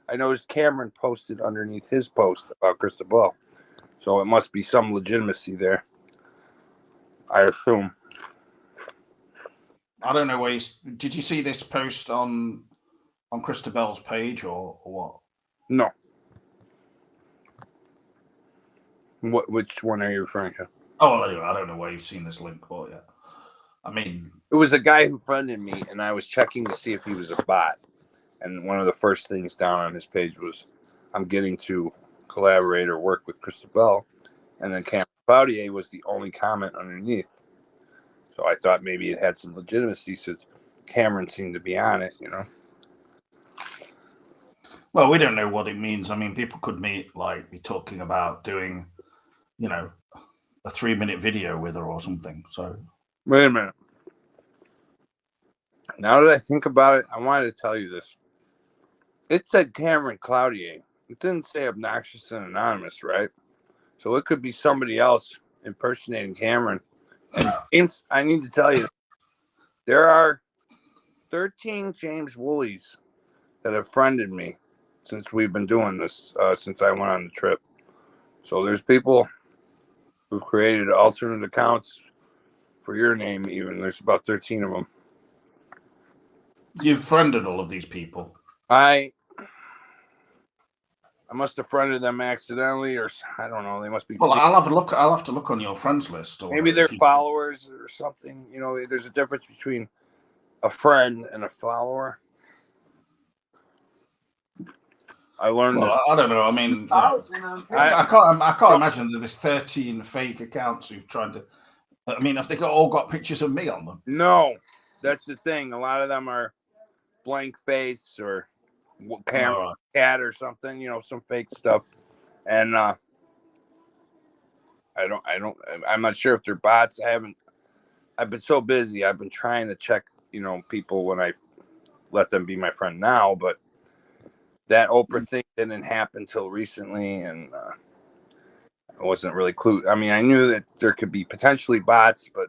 I noticed Cameron posted underneath his post about Krista Bell, so it must be some legitimacy there, I assume. I don't know where did you see this post on Krista Bell's page or what? No. Which one are you referring to? Oh, well, anyway, I don't know where you've seen this link, but yeah. I mean, it was a guy who friended me, and I was checking to see if he was a bot. And one of the first things down on his page was, "I'm getting to collaborate or work with Krista Bell," and then Cameron Cloutier was the only comment underneath. So I thought maybe it had some legitimacy since Cameron seemed to be on it, you know. Well, we don't know what it means. I mean, people could be talking about doing, a 3-minute video with her or something. So wait a minute. Now that I think about it, I wanted to tell you this. It said Cameron Cloutier. It didn't say obnoxious and anonymous, right? So it could be somebody else impersonating Cameron. And James, I need to tell you, there are 13 James Woolies that have friended me since we've been doing this, since I went on the trip. So there's people who've created alternate accounts for your name even. There's about 13 of them. You've friended all of these people? I must have friended them accidentally, or I don't know. They must be. Well, I'll have to look on your friends list. Or maybe they're followers or something. You know, there's a difference between a friend and a follower. I learned this. I don't know. I mean, I can't imagine that there's 13 fake accounts who've tried to. I mean, have they all got pictures of me on them? No, that's the thing. A lot of them are blank face or camera cat or something. You know, some fake stuff. And I'm not sure if they're bots. I've been so busy. I've been trying to check, people when I let them be my friend now, but that Oprah thing didn't happen till recently, and I wasn't really clued. I mean, I knew that there could be potentially bots, but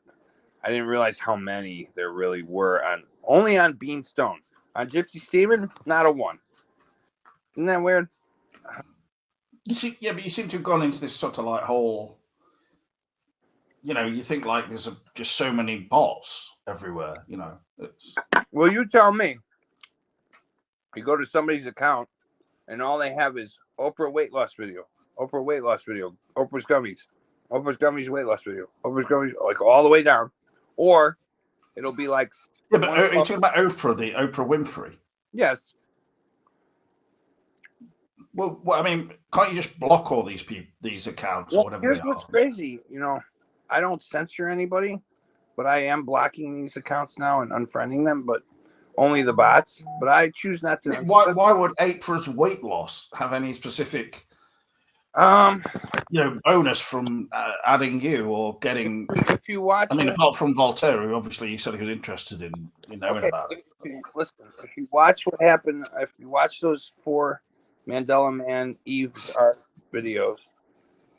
I didn't realize how many there really were only on Beanstone. On Gypsy Steven, not a one. Isn't that weird? But you seem to have gone into this sort of whole. You think there's just so many bots everywhere. Well, you tell me. You go to somebody's account, and all they have is Oprah weight loss video, Oprah weight loss video, Oprah's gummies weight loss video, Oprah's gummies, all the way down. Or it'll be like... Yeah, but are you talking about Oprah, the Oprah Winfrey? Yes. Well, I mean, can't you just block all these accounts or whatever? Here's what's crazy. I don't censor anybody, but I am blocking these accounts now and unfriending them, but only the bots. But I choose not to. Why would Oprah's weight loss have any specific, bonus from adding you or getting? If you watch, apart from Voltaire, who obviously you said he was interested in knowing about it. Listen, if you watch what happened, if you watch those 4 Mandela Man Eve's art videos,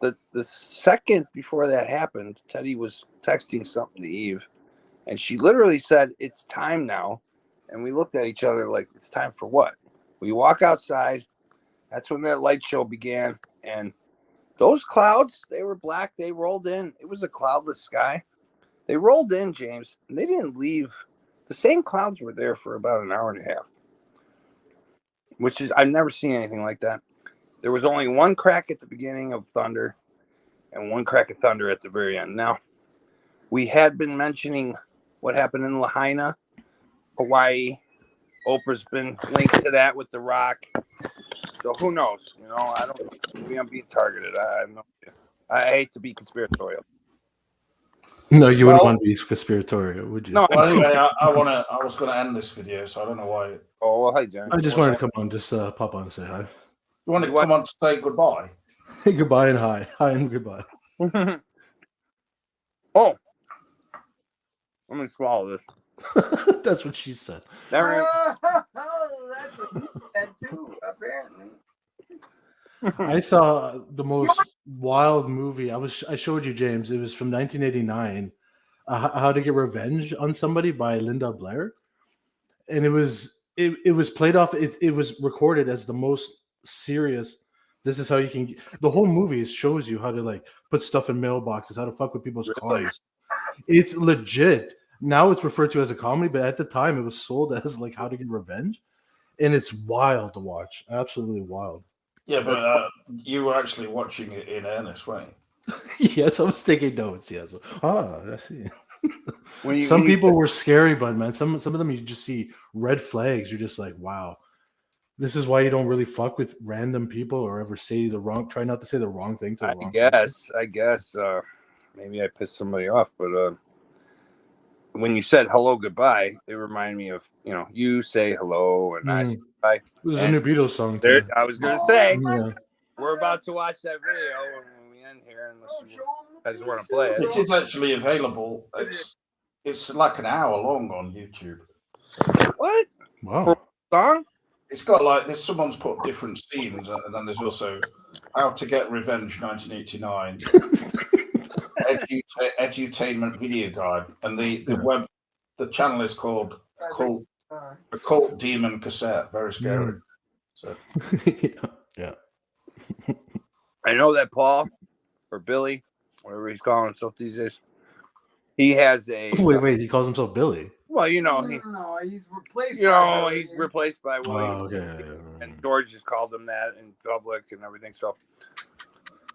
the second before that happened, Teddy was texting something to Eve, and she literally said, "It's time now." And we looked at each other like, it's time for what? We walk outside. That's when that light show began. And those clouds, they were black. They rolled in. It was a cloudless sky. They rolled in, James, and they didn't leave. The same clouds were there for about an hour and a half, which is, I've never seen anything like that. There was only one crack at the beginning of thunder and one crack of thunder at the very end. Now, we had been mentioning what happened in Lahaina, Hawaii. Oprah's been linked to that with The Rock. So who knows? You know, I don't know. Maybe I'm being targeted. I have no idea. I hate to be conspiratorial. No, you wouldn't Well- want to be conspiratorial, would you? No. Well, anyway, I was going to end this video, so I don't know why. Oh, well, hi, Jen. I just wanted to come on, just pop on and say hi. You want to What? come on to say goodbye? Goodbye and hi. Hi and goodbye. Oh, let me swallow this. That's what she said. There That's what he said too, apparently. I saw the most wild movie. I showed you, James. It was from 1989. How to Get Revenge on Somebody by Linda Blair, and it was played off. It was recorded as the most serious. This is how you can. The whole movie shows you how to like put stuff in mailboxes, how to fuck with people's cars. It's legit. Now it's referred to as a comedy, but at the time it was sold as like How to Get Revenge, and it's wild to watch. Absolutely wild. Yeah, but you were actually watching it in earnest, weren't you? Yes, I was taking notes. Yes. I see. When you, Some when you- people were scary, but man, some of them you just see red flags. You're just like, wow. This is why you don't really fuck with random people or ever try not to say the wrong thing to the wrong person. I guess. Maybe I pissed somebody off, but when you said hello, goodbye, it reminded me of, you know, you say hello and I say bye. There's And a new Beatles song There, too. I was going to say, Yeah. we're about to watch that video when we end here, unless you guys want to play it. It is actually available. It's like an hour long on YouTube. What? Wow. Song? It's got like someone's put different scenes, and then there's also How to Get Revenge 1989, edutainment video guide, and the channel is called Occult Demon Cassette. Very scary. So Yeah. I know that Paul, or Billy, whatever he's calling himself these days, he has a... Wait, he calls himself Billy. Well, you know, No, he's replaced. you know, he's replaced by William. Oh, okay. And George just called him that in public and everything. So, It's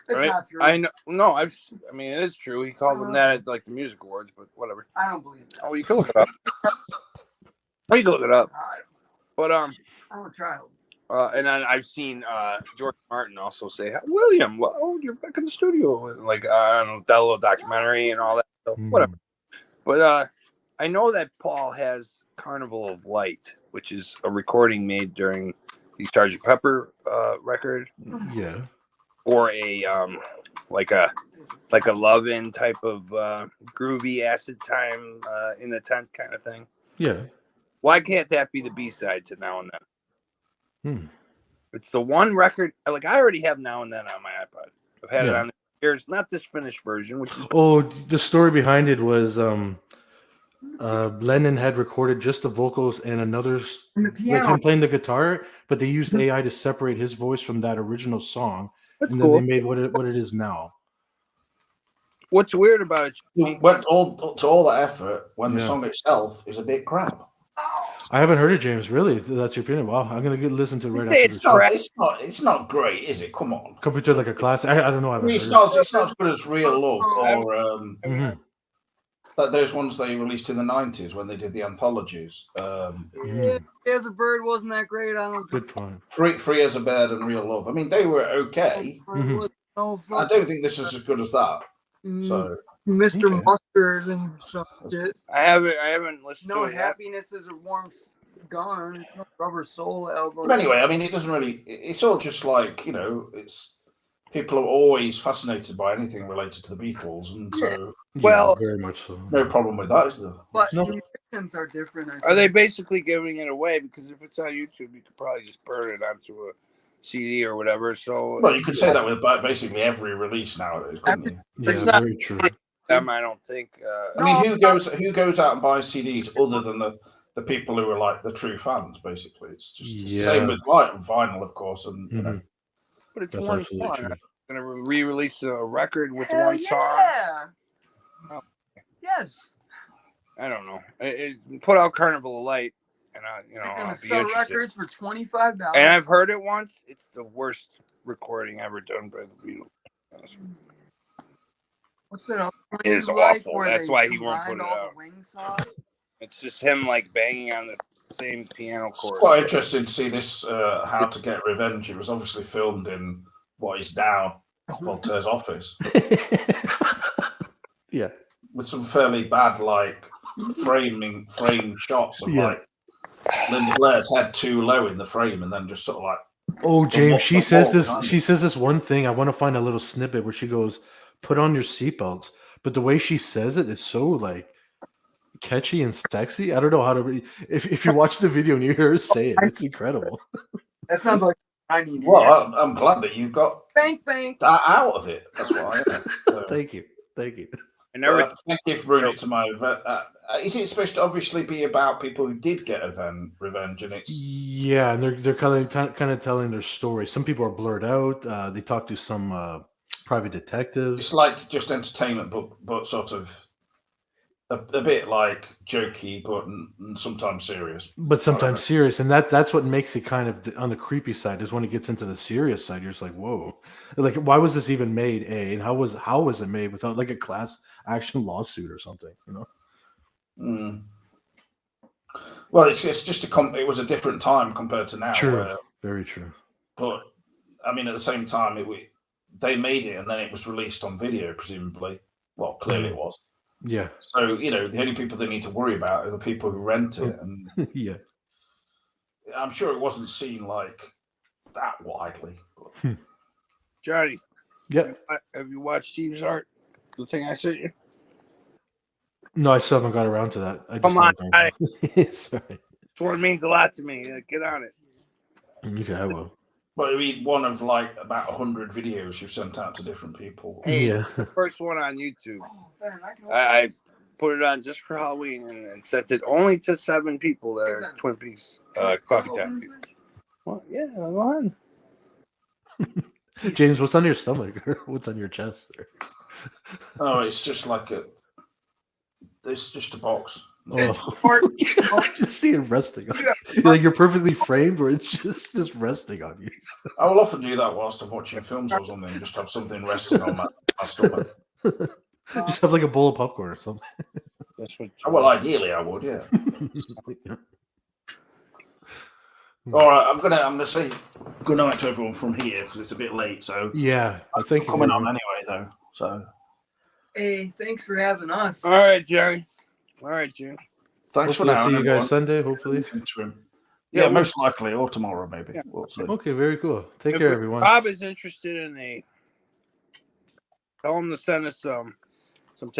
right? not true. I know. No, I mean, it is true. He called him that at like the music awards, but whatever. I don't believe that. Oh, you can look it up. Oh, you can look it up. But I'm a child. and then I've seen George Martin also say, "William, oh, you're back in the studio." And, like, I don't know, that little documentary and all that. So whatever. But I know that Paul has Carnival of Light, which is a recording made during the Sgt. Pepper record, Yeah. or a like a love-in type of groovy acid time in the tent kind of thing. Yeah. Why can't that be the B-side to Now and Then? Hmm. It's the one record. Like, I already have Now and Then on my iPod. I've had it on the years. Not this finished version, which is Oh, the story behind it was Lennon had recorded just the vocals and another And the like piano. him playing the guitar, but they used AI to separate his voice from that original song, That's and cool. then they made what it is now. What's weird about it? it went all that effort when the Yeah. song itself is a bit crap. I haven't heard it, James. Really, that's your opinion? Wow, I'm gonna listen to it right after It's the show. not- It's not great, is it? Come on. Compared to like a classic, I don't know. I haven't It's heard it. not as good as Real Love or Mhm. like those ones they released in the 90s when they did the anthologies. As a Bird wasn't that great. I don't Good point. Free as a Bird and Real Love. I mean, they were okay. Mhm. No I don't think this is as good as that. So Mr. Okay. Mustard and some shit. I haven't listened No to it yet. happiness is a warm gun. It's no Rubber Soul album. but anyway, I mean, it doesn't really. It's all just like, you know, it's people are always fascinated by anything related to the Beatles, and so Well- very much so. no problem with that, is there? But No. the musicians are different. I Are they think. basically giving it away? Because if it's on YouTube, you could probably just burn it onto a CD or whatever. So Well, you could say that with basically every release nowadays, couldn't you? Yeah, It's not- very true. them, I don't think. I mean, who goes out and buys CDs other than the people who are like the true fans? Basically, it's just the same with vinyl, of course, and you know. But it's That's one absolutely song. true. I'm gonna re-release a record with Hell one song. yeah. Oh. Yes. I don't know. Put out Carnival of Light, and They're I'll gonna be sell interested. records for $25. And I've heard it once. It's the worst recording ever done by the Beatles. What's that? Other one It's you like awful. where That's they why he won't combined put it all out. the wings off? It's just him like banging on the same piano It's chord. quite interesting to see this How to Get Revenge. It was obviously filmed in what is now Voltaire's office. Yeah. With some fairly bad frame shots of Linda Blair's head too low in the frame and then just sort of Oh, James, she says this. behind She it. says this one thing. I want to find a little snippet where she goes, "Put on your seatbelts." But the way she says it is so catchy and sexy. I don't know how to. If you watch the video and you hear her say it, it's incredible. That sounds like I need. Well, I'm glad that you got Bank. that out of it. That's what I am. So, Thank you. thank you for bringing it to my event. Is it supposed to obviously be about people who did get revenge? And it's Yeah, and they're kind of telling their story. Some people are blurred out. They talk to some private detectives. it's like just entertainment, but sort of a bit jokey, but sometimes serious. But sometimes serious, and that's what makes it kind of on the creepy side. Is when it gets into the serious side, you're just like, whoa, why was this even made? And how was it made without a class action lawsuit or something? Well, it's just it was a different time compared to now. True, very true. But I mean, at the same time, they made it and then it was released on video, presumably. Well, clearly it was. Yeah. So the only people they need to worry about are the people who rent it, and yeah, I'm sure it wasn't seen that widely. But... Johnny. Yep. Have you watched Steve's art? The thing I sent you. No, I still haven't got around to that. Come on, sorry. This one means a lot to me. Get on it. Okay, I will. But I mean, one of about 100 videos you've sent out to different people. Hey, Yeah. the first one on YouTube. I put it on just for Halloween and sent it only to 7 people that are Twin Peaks Coffee Time people. Well, yeah, go on. James, what's on your stomach or what's on your chest there? Oh, it's just it's just a box. Oh. I just see it resting on you. You're perfectly framed, or it's just resting on you. I will often do that whilst I'm watching films or something, just have something resting on my stomach. Just have a bowl of popcorn or something. That's what. Well, ideally I would, yeah. All right, I'm gonna say good night to everyone from here because it's a bit late. So yeah, I think coming on anyway though. So hey, thanks for having us. All right, Jerry. All right, Jim. Thanks hopefully for now. See you guys Sunday, hopefully. Yeah, most likely, or tomorrow maybe. Yeah. We'll see. Okay, very cool. Take care, everyone. Bob is interested in tell him to send us some